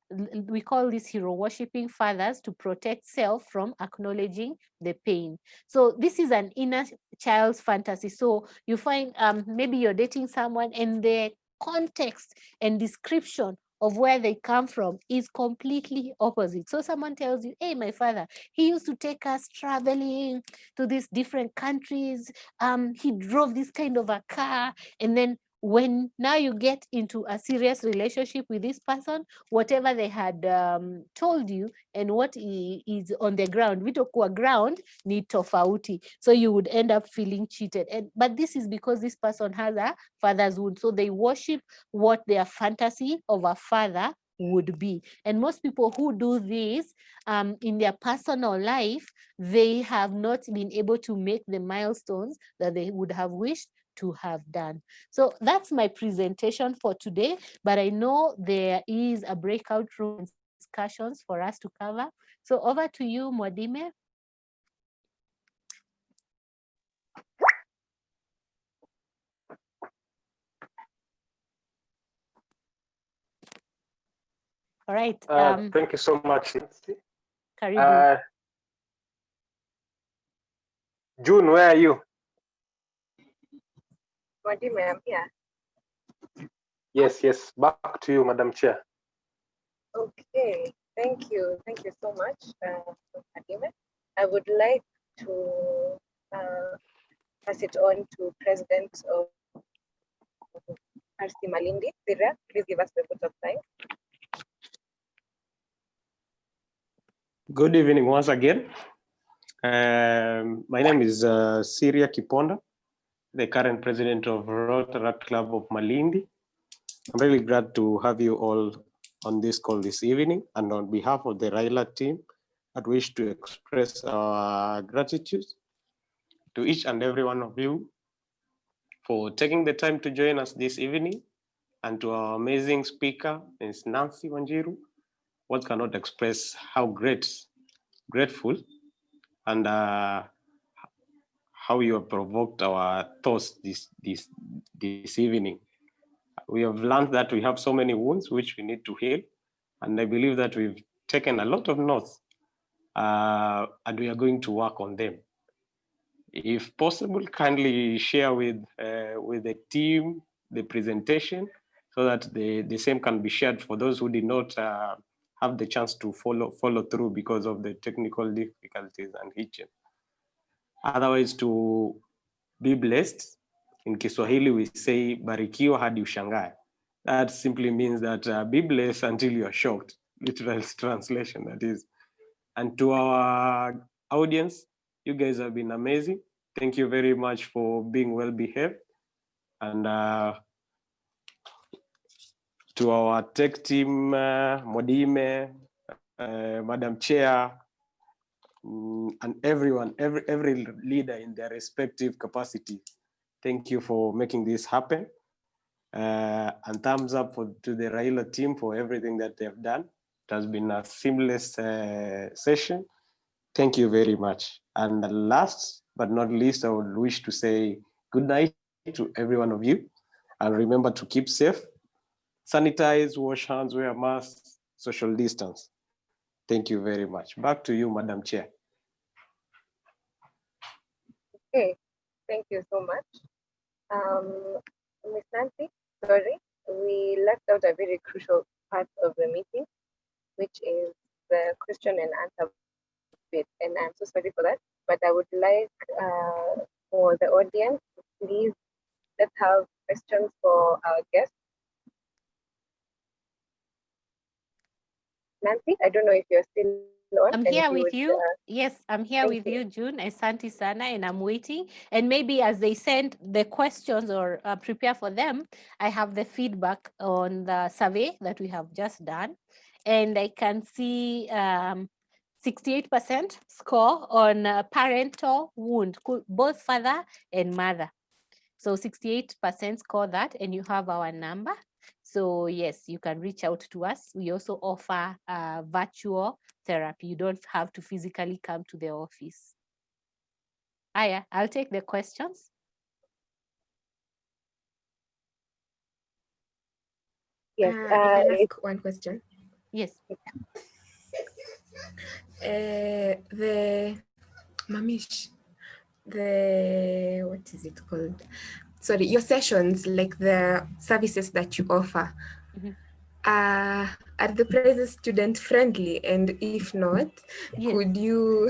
we call this hero worshiping fathers to protect self from acknowledging the pain. So this is an inner child's fantasy. So you find maybe you're dating someone and the context and description of where they come from is completely opposite. So someone tells you, hey, my father, he used to take us traveling to these different countries. He drove this kind of a car. And then when now you get into a serious relationship with this person, whatever they had told you and what is on the ground, vitokuwa ground ni tofauti. So you would end up feeling cheated. But this is because this person has a father's wound. So they worship what their fantasy of a father would be. And most people who do this in their personal life, they have not been able to make the milestones that they would have wished to have done. So that's my presentation for today, but I know there is a breakout room discussions for us to cover. So over to you, Mwadime. All right. Thank you so much, Nancy. Karibu. June, where are you? Mwadime, I'm here. Yes, back to you, Madam Chair. Okay, thank you so much, Mwadime. I would like to pass it on to President of RC Malindi. Sira, please give us a bit of time. Good evening once again. My name is Syria Kiponda, the current president of Rotary Club of Malindi. I'm really glad to have you all on this call this evening, and on behalf of the RYLA team, I wish to express our gratitude to each and every one of you for taking the time to join us this evening, and to our amazing speaker, Ms. Nancy Wanjiru. One cannot express how grateful and how you have provoked our thoughts this evening. We have learned that we have so many wounds which we need to heal, and I believe that we've taken a lot of notes, and we are going to work on them. If possible, kindly share with the team the presentation so that the same can be shared for those who did not have the chance to follow through because of the technical difficulties and hitches. Otherwise, to be blessed. In Kiswahili, we say barikiwa hadi ushangae. That simply means that be blessed until you're shocked. Literal translation, that is. And to our audience, you guys have been amazing. Thank you very much for being well behaved. And to our tech team, Modime, Madam Chair, and everyone, every leader in their respective capacity. Thank you for making this happen. And thumbs up to the RYLA team for everything that they've done. It has been a seamless session. Thank you very much. And last but not least, I would wish to say good night to every one of you. And remember to keep safe, sanitize, wash hands, wear masks, social distance. Thank you very much. Back to you, Madam Chair. Okay, thank you so much. Ms. Nancy, sorry, we left out a very crucial part of the meeting, which is the question and answer bit, and I'm so sorry for that, but I would like for the audience, please, let's have questions for our guests. Nancy, I don't know if you're still on. I'm here with you. Yes, I'm here with you, June. Asante sana, and I'm waiting. And maybe as they send the questions or prepare for them, I have the feedback on the survey that we have just done. And I can see 68% score on parental wound, both father and mother. So 68% score that, and you have our number. So yes, you can reach out to us. We also offer virtual therapy. You don't have to physically come to the office. Aya, I'll take the questions. Yes, I can ask one question. Yes. The what is it called? Sorry, your sessions, like the services that you offer, are the prices student friendly? And if not, could you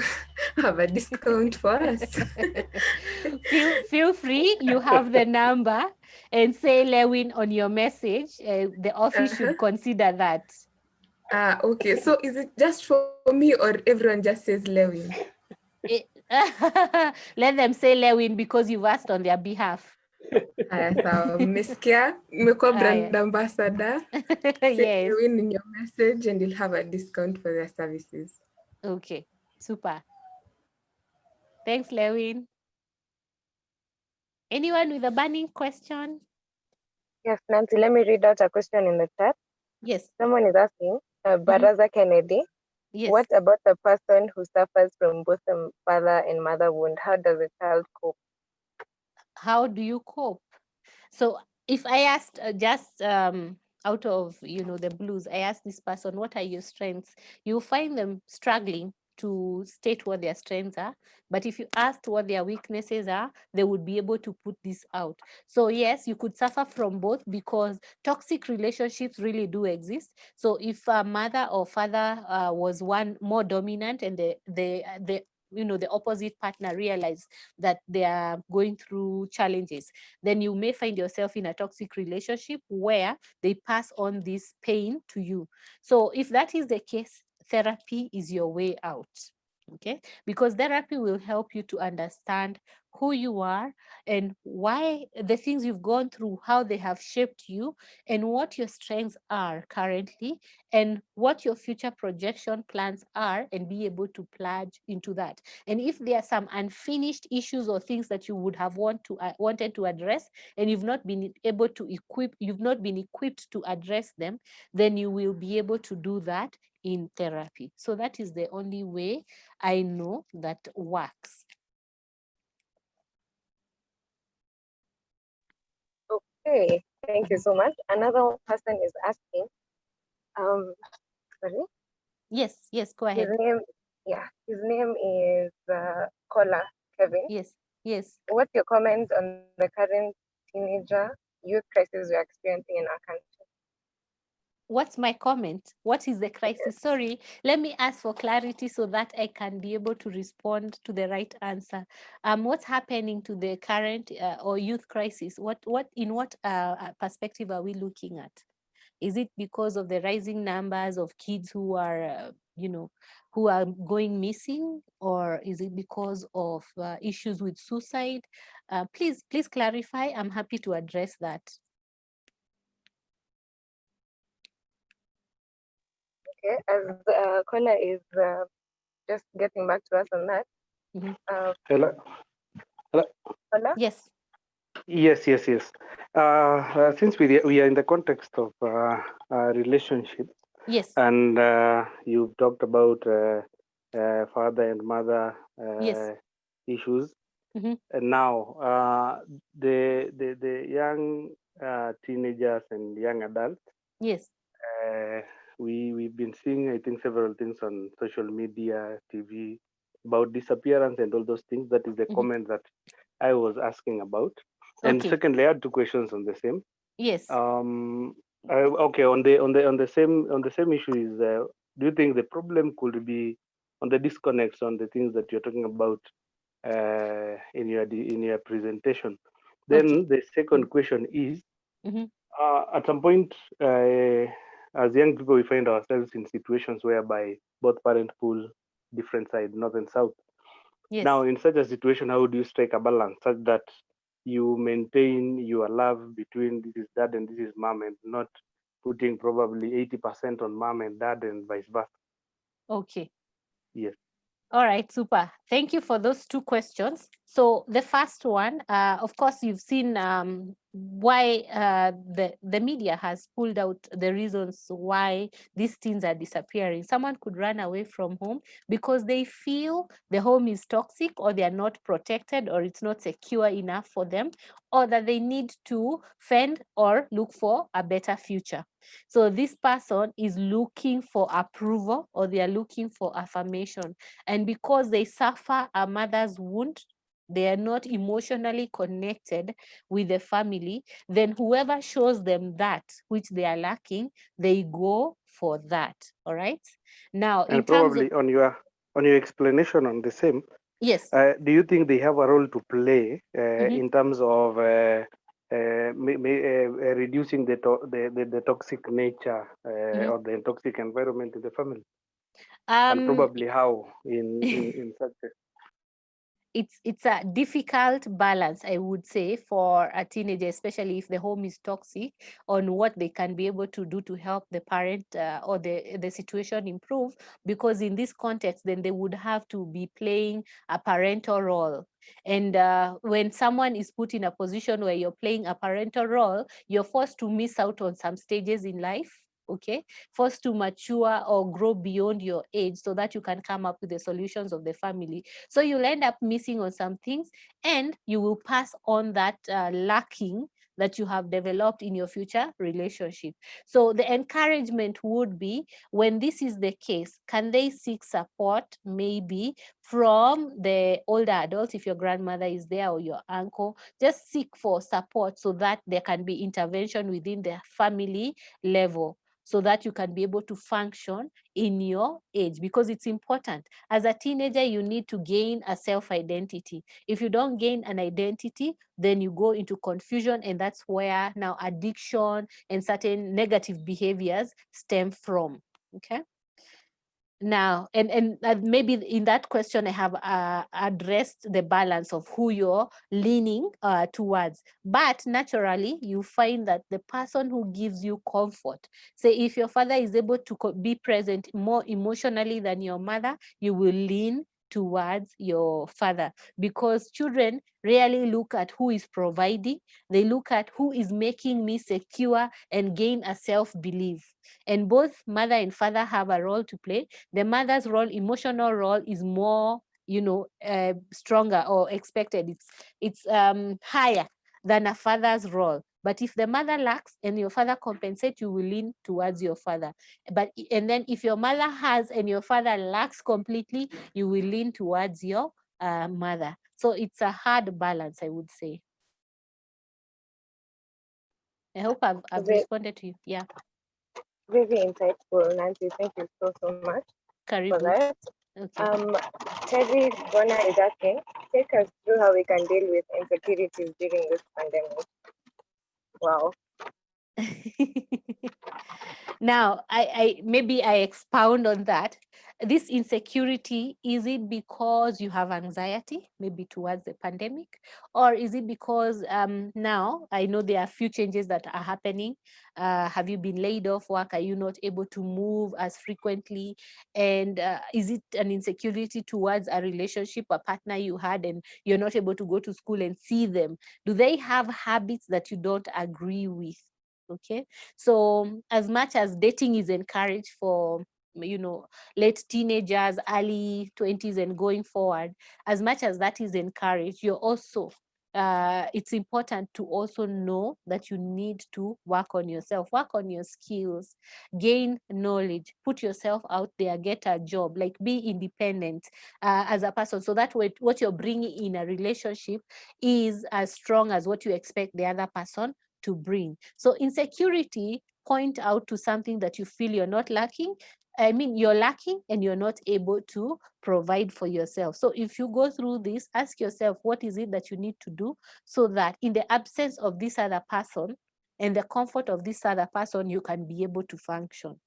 have a discount for us? Feel free, you have the number, and say Lewin on your message. The office should consider that. Okay, so is it just for me or everyone just says Lewin? Let them say Lewin because you've asked on their behalf. So mmesikia, nimekuwa brand ambassador. Say Lewin in your message and you'll have a discount for their services. Okay, super. Thanks, Lewin. Anyone with a burning question? Yes, Nancy, let me read out a question in the chat. Yes. Someone is asking, Baraza Kennedy, what about the person who suffers from both the father and mother wound? How does the child cope? How do you cope? So if I asked just out of, the blues, I asked this person, what are your strengths? You find them struggling to state what their strengths are. But if you asked what their weaknesses are, they would be able to put this out. So yes, you could suffer from both because toxic relationships really do exist. So if a mother or father was one more dominant and the opposite partner realize that they are going through challenges, then you may find yourself in a toxic relationship where they pass on this pain to you. So if that is the case, therapy is your way out. Okay, because therapy will help you to understand who you are and why the things you've gone through, how they have shaped you, and what your strengths are currently, and what your future projection plans are, and be able to plunge into that. And if there are some unfinished issues or things that you would have wanted to address, and you've not been equipped to address them, then you will be able to do that in therapy. So that is the only way I know that works. Okay, thank you so much. Another person is asking, sorry? Yes, go ahead. His name is Kola Kevin. Yes. What's your comment on the current teenager youth crisis we're experiencing in our country? what's my comment? What is the crisis? Sorry, let me ask for clarity so that I can be able to respond to the right answer. What's happening to the current or youth crisis? In what perspective are we looking at? Is it because of the rising numbers of kids who are, who are going missing, or is it because of issues with suicide? Please clarify. I'm happy to address that. Okay, as Kola is just getting back to us on that. Hello? Kola? Yes. Yes. Since we are in the context of relationships, yes, and you've talked about father and mother yes, issues, Mhm. and now the young teenagers and young adults, yes, we've been seeing, I think, several things on social media, TV, about disappearance and all those things. That is the comment that I was asking about. And Okay. secondly, I had two questions on the same. yes. Okay, on the same issue is, do you think the problem could be on the disconnects on the things that you're talking about in your presentation? Then the second question is, at some point, as young people, we find ourselves in situations whereby both parents pull different sides, north and south. Yes. Now, in such a situation, how do you strike a balance such that you maintain your love between this is dad and this is mom, and not putting probably 80% on mom and dad and vice versa? Okay. Yes. All right, super. Thank you for those two questions. So the first one, of course, you've seen why the media has pulled out the reasons why these teens are disappearing. Someone could run away from home because they feel the home is toxic, or they are not protected, or it's not secure enough for them, or that they need to fend or look for a better future. So this person is looking for approval, or they are looking for affirmation. And because they suffer a mother's wound, they are not emotionally connected with the family, then whoever shows them that which they are lacking, they go for that. All right. Now, And in terms probably of, on your explanation on the same, yes, do you think they have a role to play in terms of reducing the toxic nature or the toxic environment in the family? And probably how in such a... it's a difficult balance, I would say, for a teenager, especially if the home is toxic, on what they can be able to do to help the parent or the situation improve. Because in this context, then they would have to be playing a parental role. And when someone is put in a position where you're playing a parental role, you're forced to miss out on some stages in life. Okay, forced to mature or grow beyond your age so that you can come up with the solutions of the family. So you'll end up missing on some things, and you will pass on that lacking that you have developed in your future relationship. So the encouragement would be, when this is the case, can they seek support maybe from the older adults, if your grandmother is there or your uncle? Just seek for support so that there can be intervention within the family level, so that you can be able to function in your age, because it's important. As a teenager, you need to gain a self-identity. If you don't gain an identity, then you go into confusion, and that's where now addiction and certain negative behaviors stem from. Okay. Now, and maybe in that question, I have addressed the balance of who you're leaning towards. But naturally, you find that the person who gives you comfort, say if your father is able to be present more emotionally than your mother, you will lean towards your father, because children rarely look at who is providing. They look at who is making me secure and gain a self-belief. And both mother and father have a role to play. The mother's role, emotional role, is more, stronger or expected. It's higher than a father's role. But if the mother lacks and your father compensates, you will lean towards your father. And then if your mother has and your father lacks completely, you will lean towards your mother. So it's a hard balance, I would say. I hope I've responded to you. Yeah. Very insightful, Nancy. Thank you so much for Karibu. that. Okay. Terry Bona is asking, take us through how we can deal with insecurities during this pandemic. Wow. Now, maybe I expound on that. This insecurity, is it because you have anxiety, maybe towards the pandemic? Or is it because now, I know there are a few changes that are happening. Have you been laid off work? Are you not able to move as frequently? And is it an insecurity towards a relationship, a partner you had, and you're not able to go to school and see them? Do they have habits that you don't agree with? Okay, so as much as dating is encouraged for, you know, late teenagers, early 20s and going forward, as much as that is encouraged, you're also it's important to also know that you need to work on yourself, work on your skills, gain knowledge, put yourself out there, get a job, like be independent as a person, so that what you're bringing in a relationship is as strong as what you expect the other person to bring. So insecurity point out to something that you feel you're not lacking. I mean, you're lacking and you're not able to provide for yourself. So if you go through this, ask yourself, what is it that you need to do so that in the absence of this other person and the comfort of this other person, you can be able to function.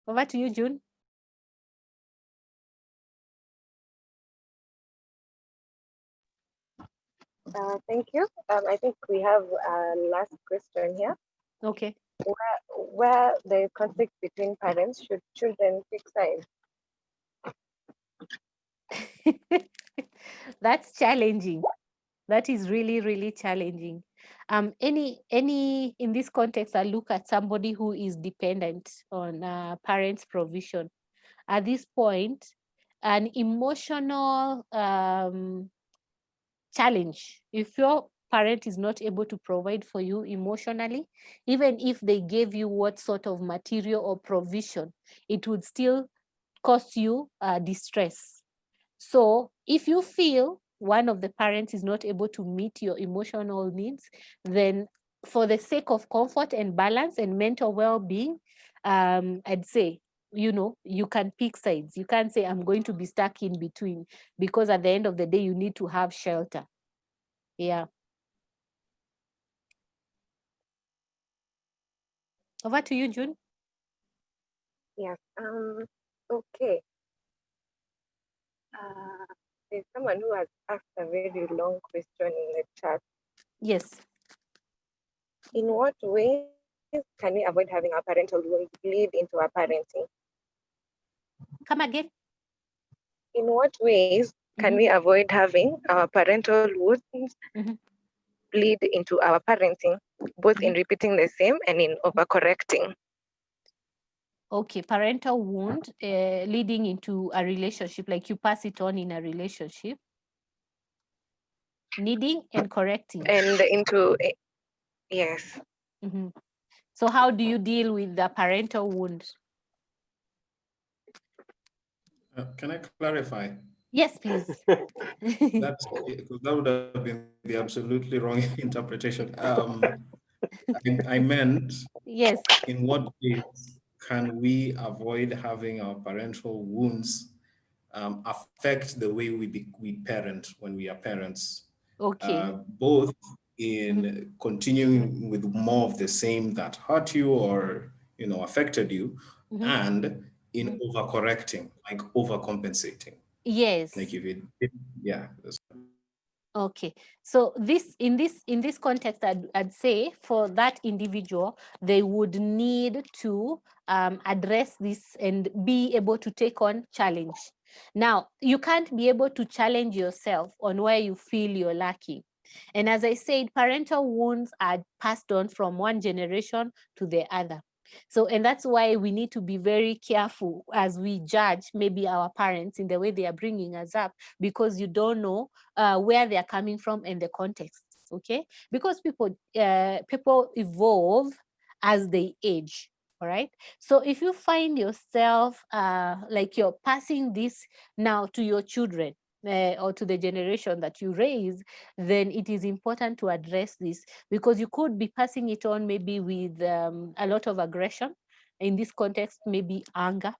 Over to you, June. Thank you. I think we have a last question here. Okay. Where there is conflict between parents, should children pick sides? That's challenging. That is really, really challenging. In this context, I look at somebody who is dependent on parents' provision. At this point, an emotional challenge. If your parent is not able to provide for you emotionally, even if they gave you what sort of material or provision, it would still cause you distress. So if you feel one of the parents is not able to meet your emotional needs, then for the sake of comfort and balance and mental well-being, I'd say, you know, you can pick sides. You can't say, I'm going to be stuck in between, because at the end of the day, you need to have shelter. Yeah. Over to you, June. Yes. Okay. There's someone who has asked a very long question in the chat. Yes. In what ways can we avoid having our parental wounds bleed into our parenting? Come again. In what ways can we avoid having our parental wounds bleed into our parenting, both in repeating the same and in overcorrecting? Okay, parental wound leading into a relationship, like you pass it on in a relationship. Needing and correcting. And into, yes. So how do you deal with the parental wound? Can I clarify? Yes, please. That would have been the absolutely wrong interpretation. I meant, yes, in what ways can we avoid having our parental wounds affect the way we parent when we are parents? Okay. Both in continuing with more of the same that hurt you or affected you, and in overcorrecting, like overcompensating. Yes. Like if it, yeah. Okay, so in this context, I'd say for that individual, they would need to address this and be able to take on challenge. Now, you can't be able to challenge yourself on where you feel you're lacking. And as I said, parental wounds are passed on from one generation to the other. So, and that's why we need to be very careful as we judge maybe our parents in the way they are bringing us up, because you don't know where they are coming from and the context, okay? Because people evolve as they age, all right? So if you find yourself like you're passing this now to your children, or to the generation that you raise, then it is important to address this, because you could be passing it on maybe with a lot of aggression. In this context, maybe anger,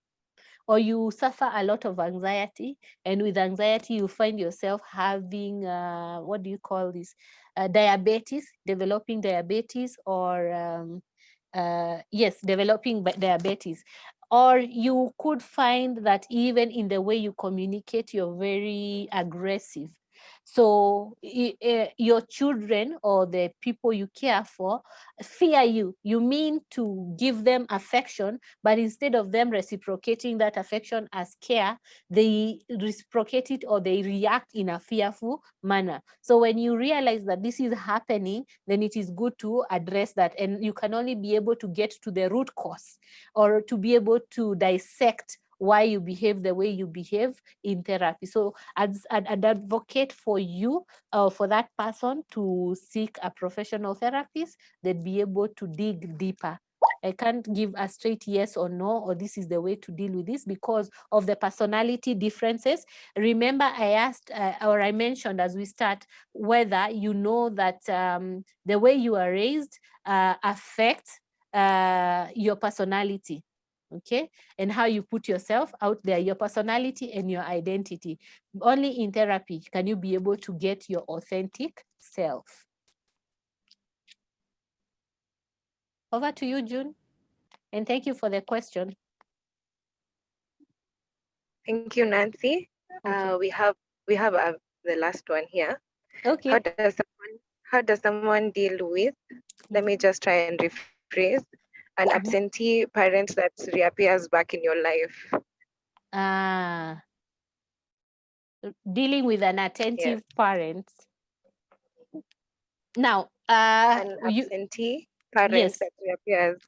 or you suffer a lot of anxiety, and with anxiety you find yourself having what do you call this, diabetes, developing diabetes, or yes, developing diabetes. Or you could find that even in the way you communicate, you're very aggressive. So your children or the people you care for fear you. You mean to give them affection, but instead of them reciprocating that affection as care, they reciprocate it, or they react in a fearful manner. So when you realize that this is happening, then it is good to address that. And you can only be able to get to the root cause, or to be able to dissect why you behave the way you behave in therapy. So as an advocate for you, for that person to seek a professional therapist, they'd be able to dig deeper. I can't give a straight yes or no, or this is the way to deal with this, because of the personality differences. Remember, I asked, or I mentioned as we start, whether you know that the way you are raised affects your personality. Okay, and how you put yourself out there, your personality and your identity. Only in therapy can you be able to get your authentic self. Over to you, June, and thank you for the question. Thank you, Nancy. Okay. We have the last one here. Okay. How does someone deal with? Let me just try and rephrase. An absentee parent that reappears back in your life. Dealing with an attentive parent. Now, an absentee parent, yes, that reappears.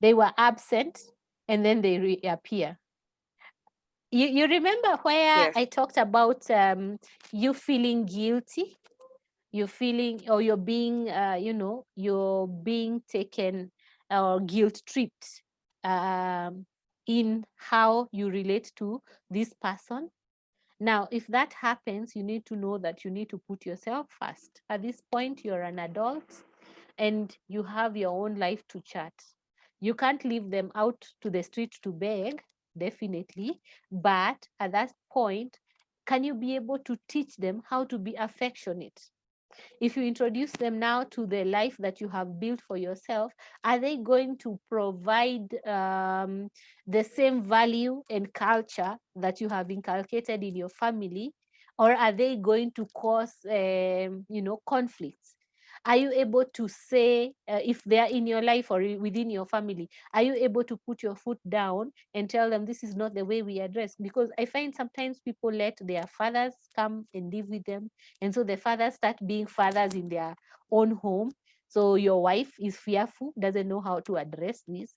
They were absent and then they reappear. You remember where yes. I talked about you feeling guilty? You're feeling, or you're being, you're being taken or guilt tripped in how you relate to this person. Now, if that happens, you need to know that you need to put yourself first. At this point, you're an adult and you have your own life to chart. You can't leave them out to the street to beg, definitely. But at that point, can you be able to teach them how to be affectionate? If you introduce them now to the life that you have built for yourself, are they going to provide the same value and culture that you have inculcated in your family? Or are they going to cause, conflicts? Are you able to say, if they are in your life or within your family, are you able to put your foot down and tell them this is not the way we address? Because I find sometimes people let their fathers come and live with them. And so the fathers start being fathers in their own home. So your wife is fearful, doesn't know how to address this.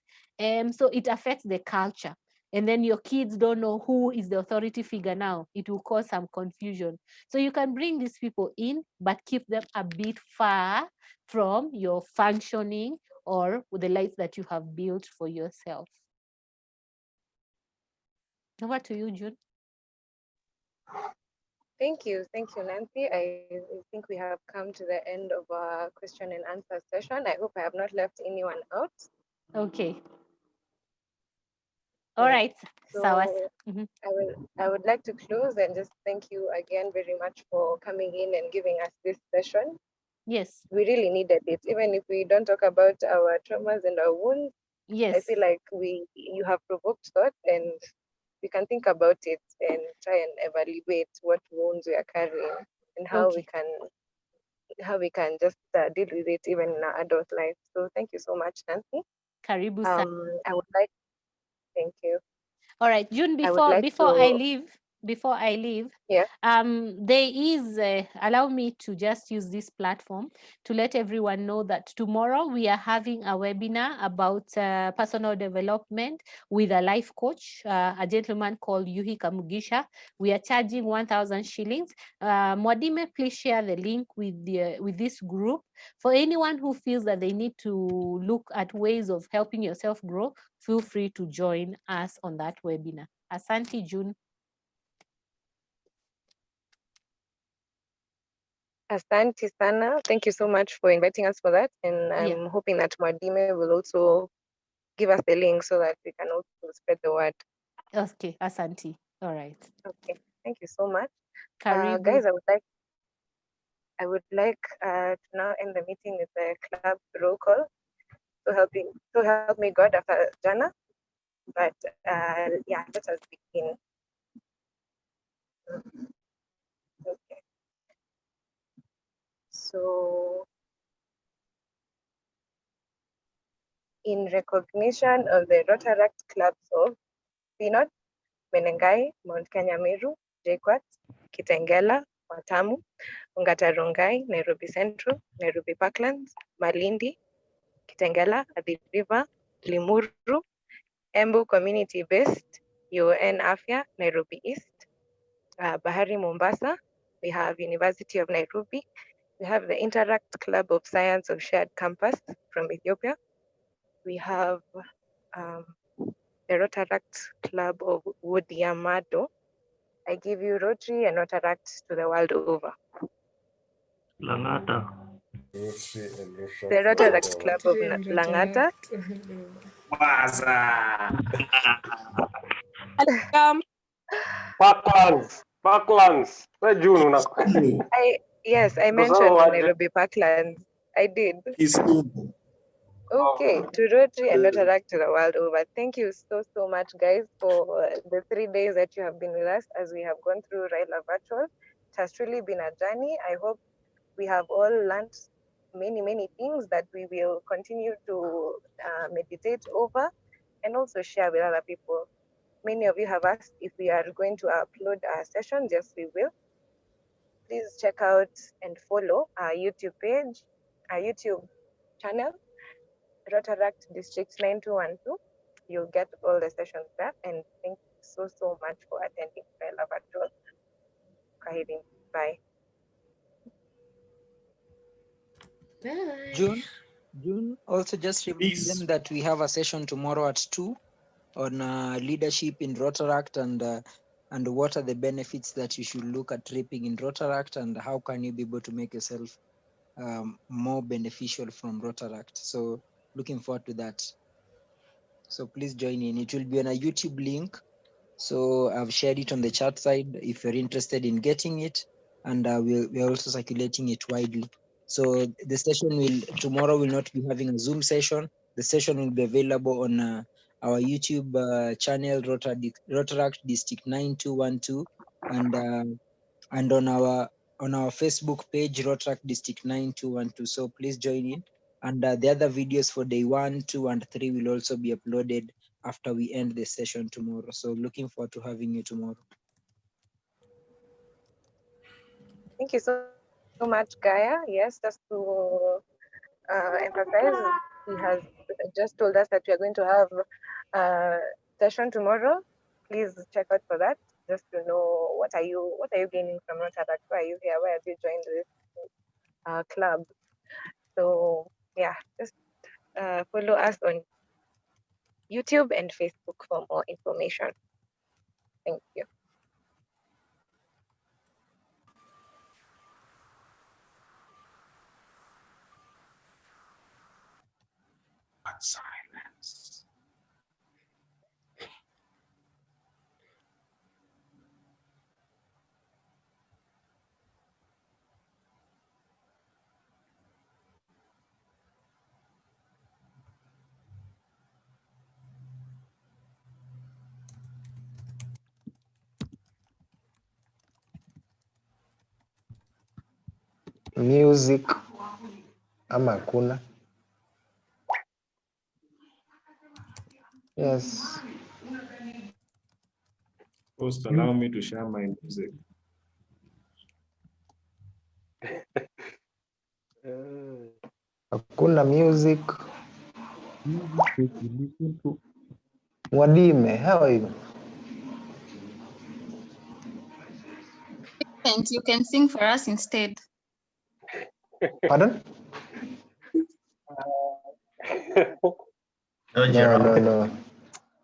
So it affects the culture. And then your kids don't know who is the authority figure now. It will cause some confusion. So you can bring these people in, but keep them a bit far from your functioning or the life that you have built for yourself. Over to you, June. Thank you, Nancy. I think we have come to the end of our question and answer session. I hope I have not left anyone out. Okay. All right. So I would like to close and just thank you again very much for coming in and giving us this session. Yes. We really needed it. Even if we don't talk about our traumas and our wounds, yes, I feel like you have provoked thought, and we can think about it and try and evaluate what wounds we are carrying and how we can just deal with it even in our adult life. So thank you so much, Nancy. Karibu sana. I would like, thank you. All right, June, before I leave, yeah. There is, allow me to just use this platform to let everyone know that tomorrow we are having a webinar about personal development with a life coach, a gentleman called Yuhi Kamugisha. We are charging 1,000 shillings. Mwadime, please share the link with this group. For anyone who feels that they need to look at ways of helping yourself grow, feel free to join us on that webinar. Asante, June. Asante sana. Thank you so much for inviting us for that. And I'm hoping that Mwadime will also give us the link so that we can also spread the word. Okay, Asante. All right. Okay, thank you so much. Karibu. Guys, I would like to now end the meeting with the club roll call. So help me God after Jana. But yeah, let us begin. Okay. So in recognition of the Rotaract clubs of Pinot, Menengai, Mount Kenya Meru, JKUAT, Kitengela, Watamu, Ongata Rongai, Nairobi Central, Nairobi Parklands, Malindi, Kitengela, Athi River, Limuru, Embu Community Based, UN Afya, Nairobi East, Bahari Mombasa, we have University of Nairobi, we have the Interact Club of Science of Shared Campus from Ethiopia, we have the Rotaract Club of Wodiamado. I give you Rotary and Rotaract to the world over. Langata. The Rotaract Club of Langata. Parklands. Where June? Yes, I mentioned Nairobi Parklands. I did. Okay, to Rotary and Rotaract to the world over. Thank you so much, guys, for the 3 days that you have been with us as we have gone through RYLA Virtual. It has truly been a journey. I hope we have all learned many things that we will continue to meditate over and also share with other people. Many of you have asked if we are going to upload our sessions. Yes, we will. Please check out and follow our YouTube page, our YouTube channel, Rotaract District 9212. You'll get all the sessions there. And thank you so much for attending RYLA Virtual. Bye. June, also just remind them that we have a session tomorrow at 2 on leadership in Rotaract and what are the benefits that you should look at reaping in Rotaract and how can you be able to make yourself more beneficial from Rotaract. So looking forward to that. So please join in. It will be on a YouTube link. So I've shared it on the chat side if you're interested in getting it, and we're also circulating it widely. So the session tomorrow will not be having a Zoom session. The session will be available on our YouTube channel, Rotaract District 9212, and on our Facebook page, Rotaract District 9212. So please join in. And the other videos for day 1, 2, and 3 will also be uploaded after we end the session tomorrow. So looking forward to having you tomorrow. Thank you so much, Gaia. Yes, just to emphasize, he has just told us that we are going to have a session tomorrow. Please check out for that, just to know what are you gaining from Rotaract? Why are you here? Why have you joined this club? So yeah, just follow us on YouTube and Facebook for more information. Thank you. Silence. Music ama kuna? Yes. Host, allow me to share my music. Hakuna music. Mwadime, how are you? And you can sing for us instead. Pardon?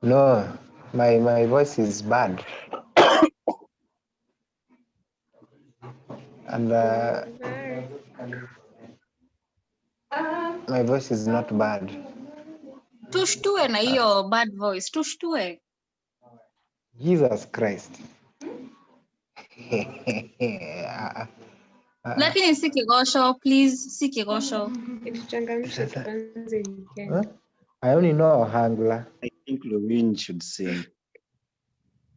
No. My voice is bad. And My voice is not bad. Tushtue na hiyo bad voice. Tushtue. Jesus Christ. Lakini si kigosho, please. Si kigosho. Ituchangamshe tuanze weekend. I only know Hangla. I think Lovin should sing.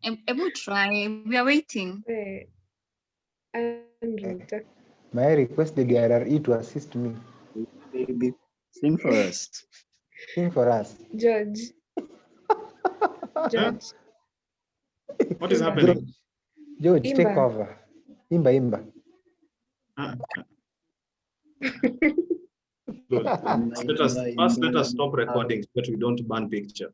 Ebu try. We are waiting. May I request the DRRE to assist me? Baby, sing for us. Sing for us. George. George. What is happening? George, Imba. take over. Imba. Good. Let us stop recording so that we don't ban picture.